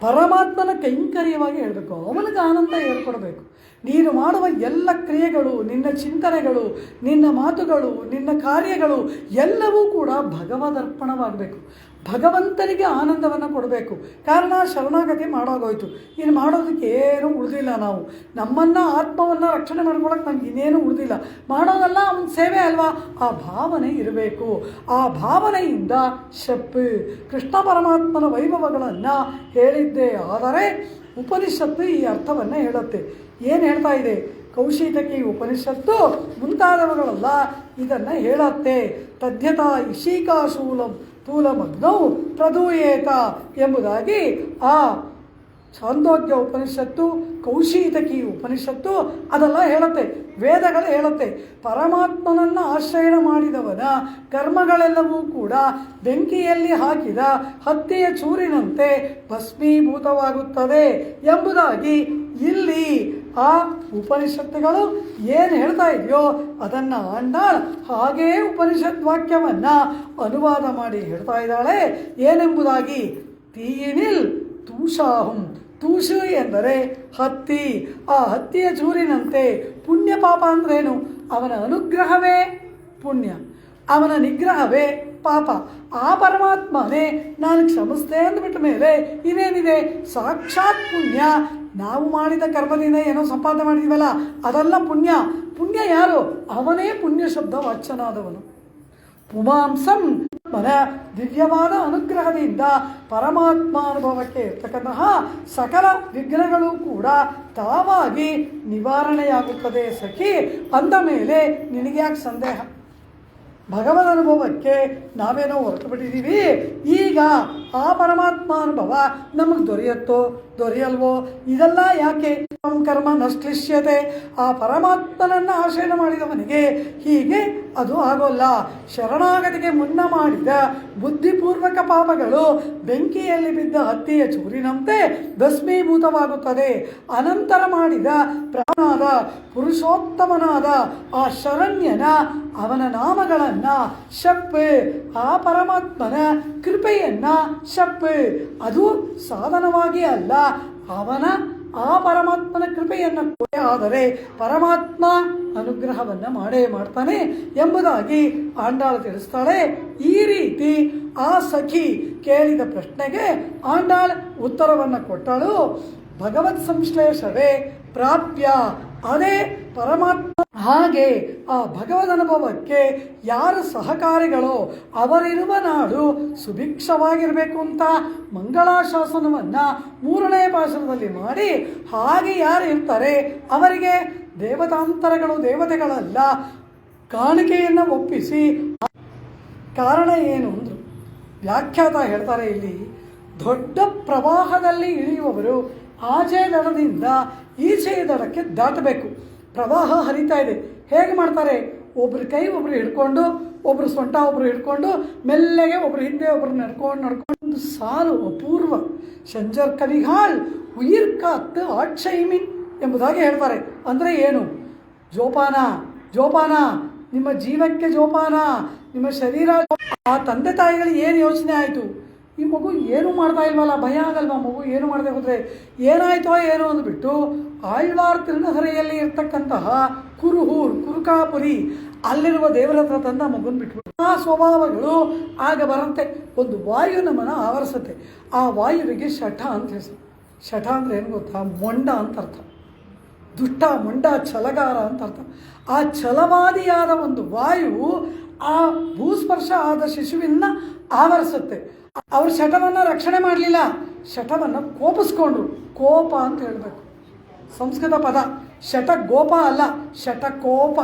ಪರಮಾತ್ಮನ ಕೈಂಕರ್ಯವಾಗಿ ಹೇಳಬೇಕು, ಅವನಿಗೆ ಆನಂದ ಏರ್ಪಡಬೇಕು. ನೀನು ಮಾಡುವ ಎಲ್ಲ ಕ್ರಿಯೆಗಳು, ನಿನ್ನ ಚಿಂತನೆಗಳು, ನಿನ್ನ ಮಾತುಗಳು, ನಿನ್ನ ಕಾರ್ಯಗಳು ಎಲ್ಲವೂ ಕೂಡ ಭಗವದರ್ಪಣವಾಗಬೇಕು. ಭಗವಂತನಿಗೆ ಆನಂದವನ್ನು ಕೊಡಬೇಕು. ಕಾರಣ ಶರಣಾಗತಿ ಮಾಡೋಗೋಯ್ತು, ಇನ್ನು ಮಾಡೋದಕ್ಕೆ ಏನೂ ಉಳಿದಿಲ್ಲ. ನಾವು ನಮ್ಮನ್ನು ಆತ್ಮವನ್ನು ರಕ್ಷಣೆ ಮಾಡ್ಕೊಳ್ಳೋಕೆ ನಮ್ಗೆ ಇನ್ನೇನು ಉಳಿದಿಲ್ಲ. ಮಾಡೋದಲ್ಲ ಅವನ ಸೇವೆ ಅಲ್ವಾ, ಆ ಭಾವನೆ ಇರಬೇಕು. ಆ ಭಾವನೆಯಿಂದ ಶಪ್ ಕೃಷ್ಣ ಪರಮಾತ್ಮನ ವೈಭವಗಳನ್ನು ಹೇಳಿದ್ದೇ ಆದರೆ ಉಪನಿಷತ್ತು ಈ ಅರ್ಥವನ್ನು ಹೇಳುತ್ತೆ. ಏನು ಹೇಳ್ತಾ ಇದೆ? ಕೌಶಿತಕಿ ಉಪನಿಷತ್ತು ಮುಂತಾದವುಗಳೆಲ್ಲ ಇದನ್ನು ಹೇಳುತ್ತೆ. ತದ್ಯತಾ ಇಶೀಕಾಶೂಲಂ ತೂಲಮಗ್ನೌ ಪ್ರದೂಯೇತ ಎಂಬುದಾಗಿ ಆ ಛಾಂದೋಗ್ಯ ಉಪನಿಷತ್ತು, ಕೌಶಿತಕಿ ಉಪನಿಷತ್ತು ಅದೆಲ್ಲ ಹೇಳುತ್ತೆ. ವೇದಗಳು ಹೇಳುತ್ತೆ, ಪರಮಾತ್ಮನನ್ನು ಆಶ್ರಯಣ ಮಾಡಿದವನ ಕರ್ಮಗಳೆಲ್ಲವೂ ಕೂಡ ಬೆಂಕಿಯಲ್ಲಿ ಹಾಕಿದ ಹತ್ತಿಯ ಚೂರಿನಂತೆ ಭಸ್ಮೀಭೂತವಾಗುತ್ತದೆ ಎಂಬುದಾಗಿ ಇಲ್ಲಿ ಆ ಉಪನಿಷತ್ತುಗಳು ಏನು ಹೇಳ್ತಾ ಇದೆಯೋ ಅದನ್ನು ಆಂಡಾಳ್ ಹಾಗೇ ಉಪನಿಷತ್ ವಾಕ್ಯವನ್ನು ಅನುವಾದ ಮಾಡಿ ಹೇಳ್ತಾ ಇದ್ದಾಳೆ. ಏನೆಂಬುದಾಗಿ? ತೀಯಿನಿಲ್ ತೂಷಾಹುಂ, ತೂಷು ಎಂದರೆ ಹತ್ತಿ, ಆ ಹತ್ತಿಯ ಚೂರಿನಂತೆ. ಪುಣ್ಯ ಪಾಪ ಅಂದ್ರೇನು? ಅವನ ಅನುಗ್ರಹವೇ ಪುಣ್ಯ, ಅವನ ನಿಗ್ರಹವೇ ಪಾಪ. ಆ ಪರಮಾತ್ಮನೇ ನಾನು ಕ್ಷಮಿಸ್ತೆ ಅಂದ್ಬಿಟ್ಟ ಮೇಲೆ ಇನ್ನೇನಿದೆ? ಸಾಕ್ಷಾತ್ ಪುಣ್ಯ. ನಾವು ಮಾಡಿದ ಕರ್ಮದಿಂದ ಏನೋ ಸಂಪಾದನೆ ಮಾಡಿದೀವಲ್ಲ ಅದೆಲ್ಲ ಪುಣ್ಯ. ಪುಣ್ಯ ಯಾರು? ಅವನೇ ಪುಣ್ಯ ಶಬ್ದ ವಾಚ್ಯನಾದವನು. ಪುಮಾಂಸಂ ಮನ ದಿವ್ಯವಾದ ಅನುಗ್ರಹದಿಂದ ಪರಮಾತ್ಮ ಅನುಭವಕ್ಕೆ ಇರ್ತಕ್ಕಂತಹ ಸಕಲ ವಿಘ್ನಗಳು ಕೂಡ ತಾವಾಗಿ ನಿವಾರಣೆಯಾಗುತ್ತದೆ ಸಖಿ. ಅಂದ ಮೇಲೆ ನಿನಗೆ ಯಾಕೆ ಸಂದೇಹ? ಭಗವದ್ ಅನುಭವಕ್ಕೆ ನಾವೇನೋ ಹೊರಟು ಬಿಟ್ಟಿದ್ದೀವಿ. ಈಗ ಆ ಪರಮಾತ್ಮ ಅನುಭವ ನಮಗೆ ದೊರೆಯುತ್ತೋ ದೊರೆಯಲ್ವೋ ಇದೆಲ್ಲ ಯಾಕೆ? ಕರ್ಮ ನಶ್ಲಿಷ್ಯತೆ. ಆ ಪರಮಾತ್ಮನನ್ನು ಆಶ್ರಯ ಮಾಡಿದವನಿಗೆ ಹೀಗೆ ಅದು ಆಗೋಲ್ಲ. ಶರಣಾಗತಿಗೆ ಮುನ್ನ ಮಾಡಿದ ಬುದ್ಧಿಪೂರ್ವಕ ಪಾಪಗಳು ಬೆಂಕಿಯಲ್ಲಿ ಬಿದ್ದ ಹತ್ತಿಯ ಚೂರಿನಂತೆ ಭಸ್ಮೀಭೂತವಾಗುತ್ತದೆ. ಅನಂತರ ಮಾಡಿದ ಪ್ರಾಣನಾದ ಪುರುಷೋತ್ತಮನಾದ ಆ ಶರಣ್ಯನ ಅವನ ನಾಮಗಳನ್ನು ಶಪ್, ಆ ಪರಮಾತ್ಮನ ಕೃಪೆಯನ್ನು ಶಪ್, ಅದು ಸಾಧನವಾಗಿ ಅಲ್ಲ, ಅವನ ಆ ಪರಮಾತ್ಮನ ಕೃಪೆಯನ್ನು ಆದರೆ ಪರಮಾತ್ಮ ಅನುಗ್ರಹವನ್ನು ಮಾಡೇ ಮಾಡ್ತಾನೆ ಎಂಬುದಾಗಿ ಆಂಡಾಳು ತಿಳಿಸ್ತಾಳೆ. ಈ ರೀತಿ ಆ ಸಖಿ ಕೇಳಿದ ಪ್ರಶ್ನೆಗೆ ಆಂಡಾಳ್ ಉತ್ತರವನ್ನು ಕೊಟ್ಟಳು. ಭಗವತ್ ಸಂಶ್ಲೇಷವೇ ಪ್ರಾಪ್ಯ, ಅದೇ ಪರಮಾತ್ಮ. ಹಾಗೆ ಆ ಭಗವದ್ ಅನುಭವಕ್ಕೆ ಯಾರು ಸಹಕಾರಿಗಳೋ ಅವರಿರುವ ನಾಡು ಸುಭಿಕ್ಷವಾಗಿರಬೇಕು ಅಂತ ಮಂಗಳಾಶಾಸನವನ್ನು 3ನೇ ಪಾಶದಲ್ಲಿ ಮಾಡಿ, ಹಾಗೆ ಯಾರು ಇರ್ತಾರೆ ಅವರಿಗೆ ದೇವತಾಂತರಗಳು, ದೇವತೆಗಳೆಲ್ಲ ಕಾಣಿಕೆಯನ್ನು ಒಪ್ಪಿಸಿ. ಕಾರಣ ಏನು ಅಂದರು ವ್ಯಾಖ್ಯಾತ ಹೇಳ್ತಾರೆ. ಇಲ್ಲಿ ದೊಡ್ಡ ಪ್ರವಾಹದಲ್ಲಿ ಇಳಿಯುವವರು ಆಚೆ ದಡದಿಂದ ಈಚೆ ದಡಕ್ಕೆ ದಾಟಬೇಕು. ಪ್ರವಾಹ ಹರಿತಾ ಇದೆ, ಹೇಗೆ ಮಾಡ್ತಾರೆ? ಒಬ್ರು ಕೈ ಒಬ್ರು ಹಿಡ್ಕೊಂಡು, ಒಬ್ರು ಸೊಂಟ ಒಬ್ರು ಹಿಡ್ಕೊಂಡು, ಮೆಲ್ಲೆಗೆ ಒಬ್ರು ಹಿಂದೆ ಒಬ್ರು ನಡ್ಕೊಂಡು ಸಾಲು ಅಪೂರ್ವ. ಶಂಜರ್ ಕವಿಹಾಳ್ ಉಯಿರ್ ಕಾತ್ ಆಕ್ಷೈಮಿನ್ ಎಂಬುದಾಗಿ ಹೇಳ್ತಾರೆ. ಅಂದರೆ ಏನು? ಜೋಪಾನ, ಜೋಪಾನ, ನಿಮ್ಮ ಜೀವಕ್ಕೆ ಜೋಪಾನ, ನಿಮ್ಮ ಶರೀರ. ಆ ತಂದೆ ತಾಯಿಗಳಿಗೆ ಏನು ಯೋಚನೆ ಆಯಿತು? ಈ ಮಗು ಏನು ಮಾಡ್ತಾ ಇಲ್ವಲ್ಲ, ಭಯ ಆಗಲ್ವಾ ಮಗು ಏನು ಮಾಡದೆ ಹೋದರೆ ಏನಾಯ್ತೋ ಏನೋ ಅಂದ್ಬಿಟ್ಟು ಆಳ್ವಾರ್ ತಿರುನಹರೆಯಲ್ಲಿ ಇರ್ತಕ್ಕಂತಹ ಕುರುಹೂರ್, ಕುರುಕಾಪುರಿ ಅಲ್ಲಿರುವ ದೇವರ ಹತ್ರ ತಂದ ಮಗುನ ಬಿಟ್ಬಿಟ್ಟು ಆ ಸ್ವಭಾವಗಳು ಆಗ ಬರುತ್ತೆ. ಒಂದು ವಾಯು ನಮ್ಮನ್ನು ಆವರಿಸುತ್ತೆ. ಆ ವಾಯುವಿಗೆ ಶಠ ಅಂತ ಹೆಸರು. ಶಠ ಅಂದರೆ ಏನು ಗೊತ್ತಾ? ಮೊಂಡ ಅಂತ ಅರ್ಥ. ದುಷ್ಟ, ಮೊಂಡ, ಛಲಗಾರ ಅಂತ ಅರ್ಥ. ಆ ಛಲವಾದಿಯಾದ ಒಂದು ವಾಯು ಆ ಭೂಸ್ಪರ್ಶ ಆದ ಶಿಶುವಿನ ಆವರಿಸುತ್ತೆ. ಅವರು ಶಠವನ್ನು ರಕ್ಷಣೆ ಮಾಡಲಿಲ್ಲ, ಶಠವನ್ನು ಕೋಪಿಸ್ಕೊಂಡ್ರು. ಕೋಪ ಅಂತ ಹೇಳಬೇಕು, ಸಂಸ್ಕೃತ ಪದ. ಶಟಗೋಪ ಅಲ್ಲ, ಶಟಕೋಪ,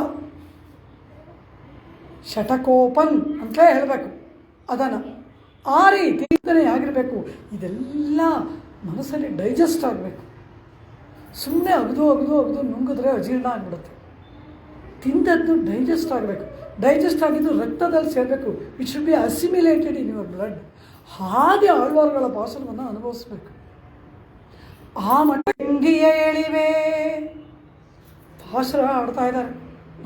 ಶಟಕೋಪನ್ ಅಂತಲೇ ಹೇಳಬೇಕು ಅದನ್ನು. ಆ ರೀತಿ ಆಗಿರಬೇಕು. ಇದೆಲ್ಲ ಮನಸ್ಸಲ್ಲಿ ಡೈಜೆಸ್ಟ್ ಆಗಬೇಕು. ಸುಮ್ಮನೆ ಅಗದು ಅಗದು ಅಗದು ನುಂಗಿದ್ರೆ ಅಜೀರ್ಣ ಆಗಿಬಿಡುತ್ತೆ. ತಿಂದದ್ದು ಡೈಜೆಸ್ಟ್ ಆಗಬೇಕು. ಡೈಜೆಸ್ಟ್ ಆಗಿದ್ದು ರಕ್ತದಲ್ಲಿ ಸೇರಬೇಕು. It should be assimilated in your blood. ಹಾಗೆ ಆಳ್ವಾರುಗಳ ಭಾಷಣವನ್ನು ಅನುಭವಿಸ್ಬೇಕು. ಆ ಮಟ್ಟ ಹೆಂಗಿಯ ಎಳಿವೆ ಭಾಷಣ ಆಡ್ತಾ ಇದ್ದಾರೆ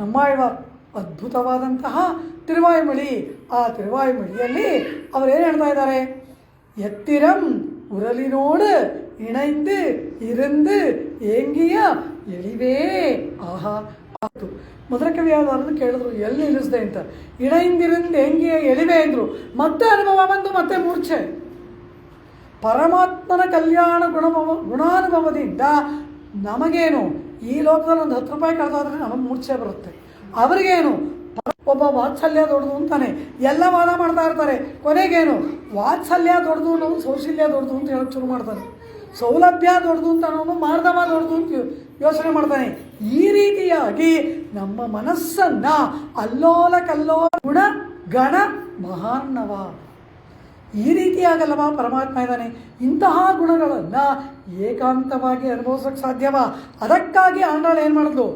ನಮ್ಮ ಆಳ್ವಾರ್. ಅದ್ಭುತವಾದಂತಹ ತಿರುವಾಯ್ಮೊಳಿ. ಆ ತಿರುವಾಯ್ಮೊಳಿಯಲ್ಲಿ ಅವರೇನು ಹೇಳ್ತಾ ಇದ್ದಾರೆ? ಎತ್ತಿರಂ ಉರಲಿನೋಡು ಇಣೈಂದು ಇருந்து ಏಂಗಿಯ ಎಳಿವೇ. ಆಹಾ ಆಯಿತು. ಮೊದಲ ಕವಿಯಾದವರನ್ನು ಕೇಳಿದ್ರು ಎಲ್ಲಿ ನಿಲ್ಲಿಸಿದೆ ಅಂತ. ಇಣೈಂದಿರಿಂದ ಹೆಂಗಿಯ ಎಳಿವೆ ಅಂದರು. ಮತ್ತೆ ಅನುಭವ ಬಂದು ಮತ್ತೆ ಮೂರ್ಛೆ. ಪರಮಾತ್ಮನ ಕಲ್ಯಾಣ ಗುಣಾನುಭವದಿಂದ ನಮಗೇನು ಈ ಲೋಕದಲ್ಲಿ ಒಂದು 10 ರೂಪಾಯಿ ಕಳೆದಾದ್ರೆ ನಮಗೆ ಮೂರ್ಛೆ ಬರುತ್ತೆ. ಅವರಿಗೇನು ಒಬ್ಬ ವಾತ್ಸಲ್ಯ ದೊಡ್ಡದು ಅಂತಾನೆ ಎಲ್ಲ ವಾದ ಮಾಡ್ತಾ ಇರ್ತಾರೆ. ಕೊನೆಗೇನು ವಾತ್ಸಲ್ಯ ದೊಡ್ಡದು ಅನ್ನೋದು ಸೌಶಲ್ಯ ದೊಡ್ಡದು ಅಂತ ಹೇಳೋಕ್ಕೆ ಶುರು ಮಾಡ್ತಾನೆ. ಸೌಲಭ್ಯ ದೊಡ್ಡದು ಅಂತ ಅನ್ನೋನು ಮಾಡ್ದವ ದೊಡ್ಡದು ಅಂತ ಯೋಚನೆ ಮಾಡ್ತಾನೆ. ಈ ರೀತಿಯಾಗಿ ನಮ್ಮ ಮನಸ್ಸನ್ನು ಅಲ್ಲೋಲ ಕಲ್ಲೋಲ ಗುಣ ಗಣ ಮಹಾನ್ನವ ಈ ರೀತಿಯಾಗಲ್ಲವ ಪರಮಾತ್ಮ ಇದ್ದಾನೆ. ಇಂತಹ ಗುಣಗಳನ್ನು ಏಕಾಂತವಾಗಿ ಅನುಭವಿಸೋಕ್ಕೆ ಸಾಧ್ಯವ? ಅದಕ್ಕಾಗಿ ಆಂಡಾಳು ಏನು ಮಾಡಿದ್ಲು?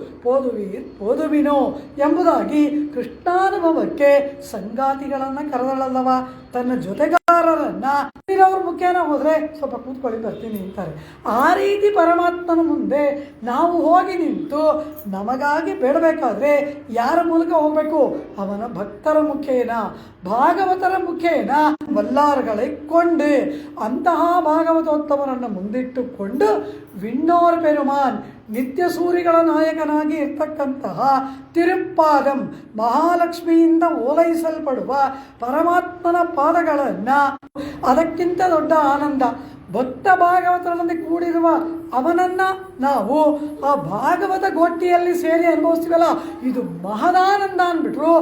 ಪೋದುವಿನೋ ಎಂಬುದಾಗಿ ಕೃಷ್ಣಾನುಭವಕ್ಕೆ ಸಂಗಾತಿಗಳನ್ನು ಕರೆದಳಲ್ಲವ. ತನ್ನ ಜೊತೆಗಾರರನ್ನು ಅವ್ರ ಮುಖ್ಯನ ಹೋದರೆ ಸ್ವಲ್ಪ ಕೂತ್ಕೊಳ್ಳಿ ಬರ್ತೀನಿ ಅಂತಾರೆ. ಆ ರೀತಿ ಪರಮಾತ್ಮನ ಮುಂದೆ ನಾವು ಹೋಗಿ ನಿಂತು ನಮಗಾಗಿ ಬೇಡಬೇಕಾದ್ರೆ ಯಾರ ಮೂಲಕ ಹೋಗಬೇಕು? ಅವನ ಭಕ್ತರ ಮುಖೇನ, ಭಾಗವತರ ಮುಖೇನ ವಲ್ಲಾರ್ಗಳಿಕ್ಕೊಂಡು ಅಂತಹ ಭಾಗವತೋತ್ತಮರನ್ನು ಮುಂದಿಟ್ಟುಕೊಂಡು ವಿಣ್ಣೋರ್ ಪೆರುಮಾನ್ ನಿತ್ಯ ಸೂರಿಗಳ ನಾಯಕನಾಗಿ ಇರ್ತಕ್ಕಂತಹ ತಿರುಪ್ಪಾದಂ ಮಹಾಲಕ್ಷ್ಮಿಯಿಂದ ಓಲೈಸಲ್ಪಡುವ ಪರಮಾತ್ಮನ ಪಾದಗಳನ್ನು, ಅದಕ್ಕಿಂತ ದೊಡ್ಡ ಆನಂದ ಭಕ್ತ ಭಾಗವತರಲ್ಲಿ ಕೂಡಿರುವ ಅವನನ್ನು ನಾವು ಆ ಭಾಗವತ ಗೋಷ್ಠಿಯಲ್ಲಿ ಸೇರಿ ಅನುಭವಿಸ್ತೀವಲ್ಲ, ಇದು ಮಹದಾನಂದ ಅಂದ್ಬಿಟ್ರು.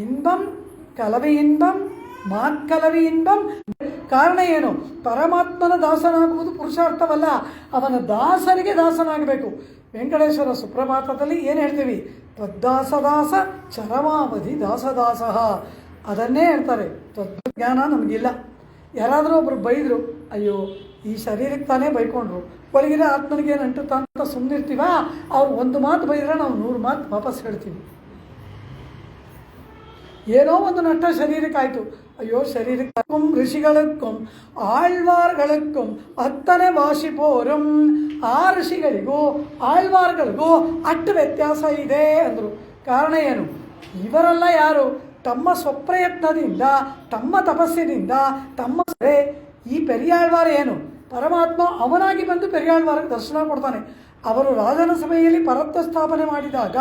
ಇನ್ಬಂ ಕಲವಿ ಇನ್ಬಂ ಮಾತ್ಕಲವಿ ಇನ್ಬಂ. ಕಾರಣ ಏನು? ಪರಮಾತ್ಮನ ದಾಸನಾಗುವುದು ಪುರುಷಾರ್ಥವಲ್ಲ, ಅವನ ದಾಸರಿಗೆ ದಾಸನಾಗಬೇಕು. ವೆಂಕಟೇಶ್ವರ ಸುಪ್ರಭಾತದಲ್ಲಿ ಏನು ಹೇಳ್ತೀವಿ? ತದ್ದಾಸದಾಸ ಚರಮಾವಧಿ ದಾಸದಾಸ. ಅದನ್ನೇ ಹೇಳ್ತಾರೆ. ತತ್ವಜ್ಞಾನ ನಮಗಿಲ್ಲ. ಯಾರಾದರೂ ಒಬ್ರು ಬೈದರು, ಅಯ್ಯೋ ಈ ಶರೀರಕ್ಕೆ ತಾನೇ ಬೈಕೊಂಡ್ರು, ಒಳಗಿರೋ ಆತ್ಮನಿಗೆ ಏನು ಅಂಟುತ್ತಾ ಅಂತ ಸುಮ್ಮನಿರ್ತೀವ. ಅವ್ರು ಒಂದು ಮಾತು ಬೈದ್ರೆ ನಾವು 100 ಮಾತು ವಾಪಸ್ ಹೇಳ್ತೀವಿ. ಏನೋ ಒಂದು ನಷ್ಟ ಶರೀರಕ್ಕಾಯಿತು, ಅಯ್ಯೋ ಶರೀರಕ್ಕೂ ಋಷಿಗಳಕ್ಕೂ ಆಳ್ವಾರ್ಗಳಕ್ಕೂ ಹತ್ತನೇ ವಾಶಿಪೋರಂ. ಆ ಋಷಿಗಳಿಗೂ ಆಳ್ವಾರ್ಗಳಿಗೂ ಅಟ್ಟು ವ್ಯತ್ಯಾಸ ಇದೆ ಅಂದರು. ಕಾರಣ ಏನು? ಇವರೆಲ್ಲ ಯಾರು? ತಮ್ಮ ಸ್ವಪ್ರಯತ್ನದಿಂದ, ತಮ್ಮ ತಪಸ್ಸಿನಿಂದ, ತಮ್ಮ ಈ ಪೆರಿಯಾಳ್ವಾರ ಏನು? ಪರಮಾತ್ಮ ಅವನಾಗಿ ಬಂದು ಪೆರಿಯಾಳ್ವಾರಕ್ಕೆ ದರ್ಶನ ಕೊಡ್ತಾನೆ. ಅವರು ರಾಜನ ಸಭೆಯಲ್ಲಿ ಪರತ್ವ ಸ್ಥಾಪನೆ ಮಾಡಿದಾಗ,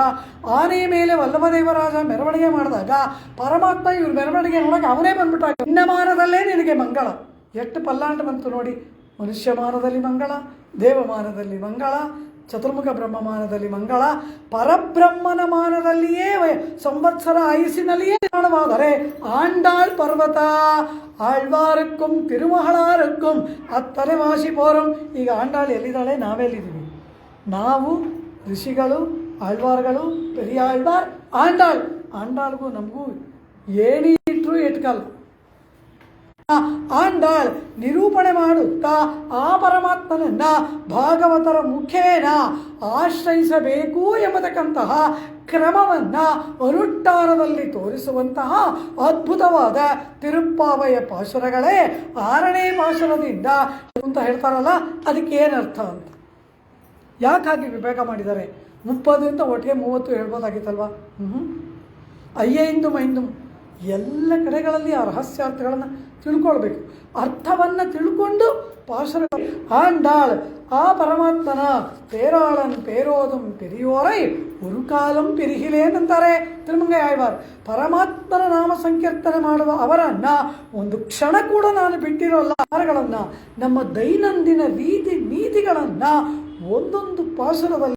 ಆನೆಯ ಮೇಲೆ ವಲ್ಲಭದೇವರಾಜ ಮೆರವಣಿಗೆ ಮಾಡಿದಾಗ ಪರಮಾತ್ಮ ಇವ್ರ ಮೆರವಣಿಗೆ ನೋಡೋಕೆ ಅವನೇ ಬಂದ್ಬಿಟ್ಟ. ಇನ್ನಮಾನದಲ್ಲೇ ನಿನಗೆ ಮಂಗಳ. ಎಷ್ಟು ಪಲ್ಲಾಂಟ ಬಂತು ನೋಡಿ. ಮನುಷ್ಯಮಾನದಲ್ಲಿ ಮಂಗಳ, ದೇವಮಾನದಲ್ಲಿ ಮಂಗಳ, ಚತುರ್ಮುಖ ಬ್ರಹ್ಮಮಾನದಲ್ಲಿ ಮಂಗಳ, ಪರಬ್ರಹ್ಮನ ಮಾನದಲ್ಲಿಯೇ ಸಂವತ್ಸರ ಆಯುಸ್ಸಿನಲ್ಲಿಯೇ ಕಾಣವಾದರೆ ಆಂಡಾಳ್ ಪರ್ವತ ಆಳ್ವಾರಕ್ಕೂ ತಿರುಮಹಳಾರಕ್ಕೂ ಹತ್ತನೇ ವಾಶಿಪೋರಂ. ಈಗ ಆಂಡಾಳು ಎಲ್ಲಿದ್ದಾಳೆ? ನಾವೆಲ್ಲಿದ್ದೀವಿ? ನಾವು ಋಷಿಗಳು, ಆಳ್ವಾರ್ಗಳು, ಪೆರಿಯಾಳ್ವಾರ್, ಆಂಡಾಳ್. ಆಂಡಾಳ್ಗೂ ನಮಗೂ ಏನಿಟ್ರು ಎಟ್ಕಲ್ಲ. ಆಂಡಾಳ್ ನಿರೂಪಣೆ ಮಾಡುತ್ತಾ ಆ ಪರಮಾತ್ಮನನ್ನ ಭಾಗವತರ ಮುಖೇನ ಆಶ್ರಯಿಸಬೇಕು ಎಂಬತಕ್ಕಂತಹ ಕ್ರಮವನ್ನು ಅನುಷ್ಠಾನದಲ್ಲಿ ತೋರಿಸುವಂತಹ ಅದ್ಭುತವಾದ ತಿರುಪ್ಪಾವಯ ಪಾಶುರಗಳೇ 6ನೇ ಪಾಶುರದಿಂದ ಅಂತ ಹೇಳ್ತಾರಲ್ಲ, ಅದಕ್ಕೆ ಏನರ್ಥ ಅಂತ ಯಾಕಾಗಿ ವಿವೇಕ ಮಾಡಿದ್ದಾರೆ? 30 ಅಂತ ಒಟ್ಟಿಗೆ 30 ಹೇಳ್ಬೋದಾಗಿತ್ತಲ್ವ? ಅಯ್ಯೈಂದು ಮೈಂದು ಎಲ್ಲ ಕಡೆಗಳಲ್ಲಿ ಆ ರಹಸ್ಯಾರ್ಥಗಳನ್ನು ತಿಳ್ಕೊಳ್ಬೇಕು. ಅರ್ಥವನ್ನು ತಿಳ್ಕೊಂಡು ಪಾಶುರ ಆಂಡಾಳ್ ಆ ಪರಮಾತ್ಮನ ಪೇರಾಳನ್ ಪೇರೋದಂ ಪೆರಿಯೋರೈ ಉರುಕಾಲಂ ಪಿರಿಹಿಲೇನಂತಾರೆ ತಿರುಮಂಗೈ ಆಳ್ವಾರ್. ಪರಮಾತ್ಮನ ನಾಮ ಸಂಕೀರ್ತನೆ ಮಾಡುವ ಅವರನ್ನು ಒಂದು ಕ್ಷಣ ಕೂಡ ನಾನು ಬಿಟ್ಟಿರೋಲ್ಲ. ನಮ್ಮ ದೈನಂದಿನ ರೀತಿ ನೀತಿಗಳನ್ನು ಒಂದೊಂದು ಪಾಶುರದಲ್ಲಿ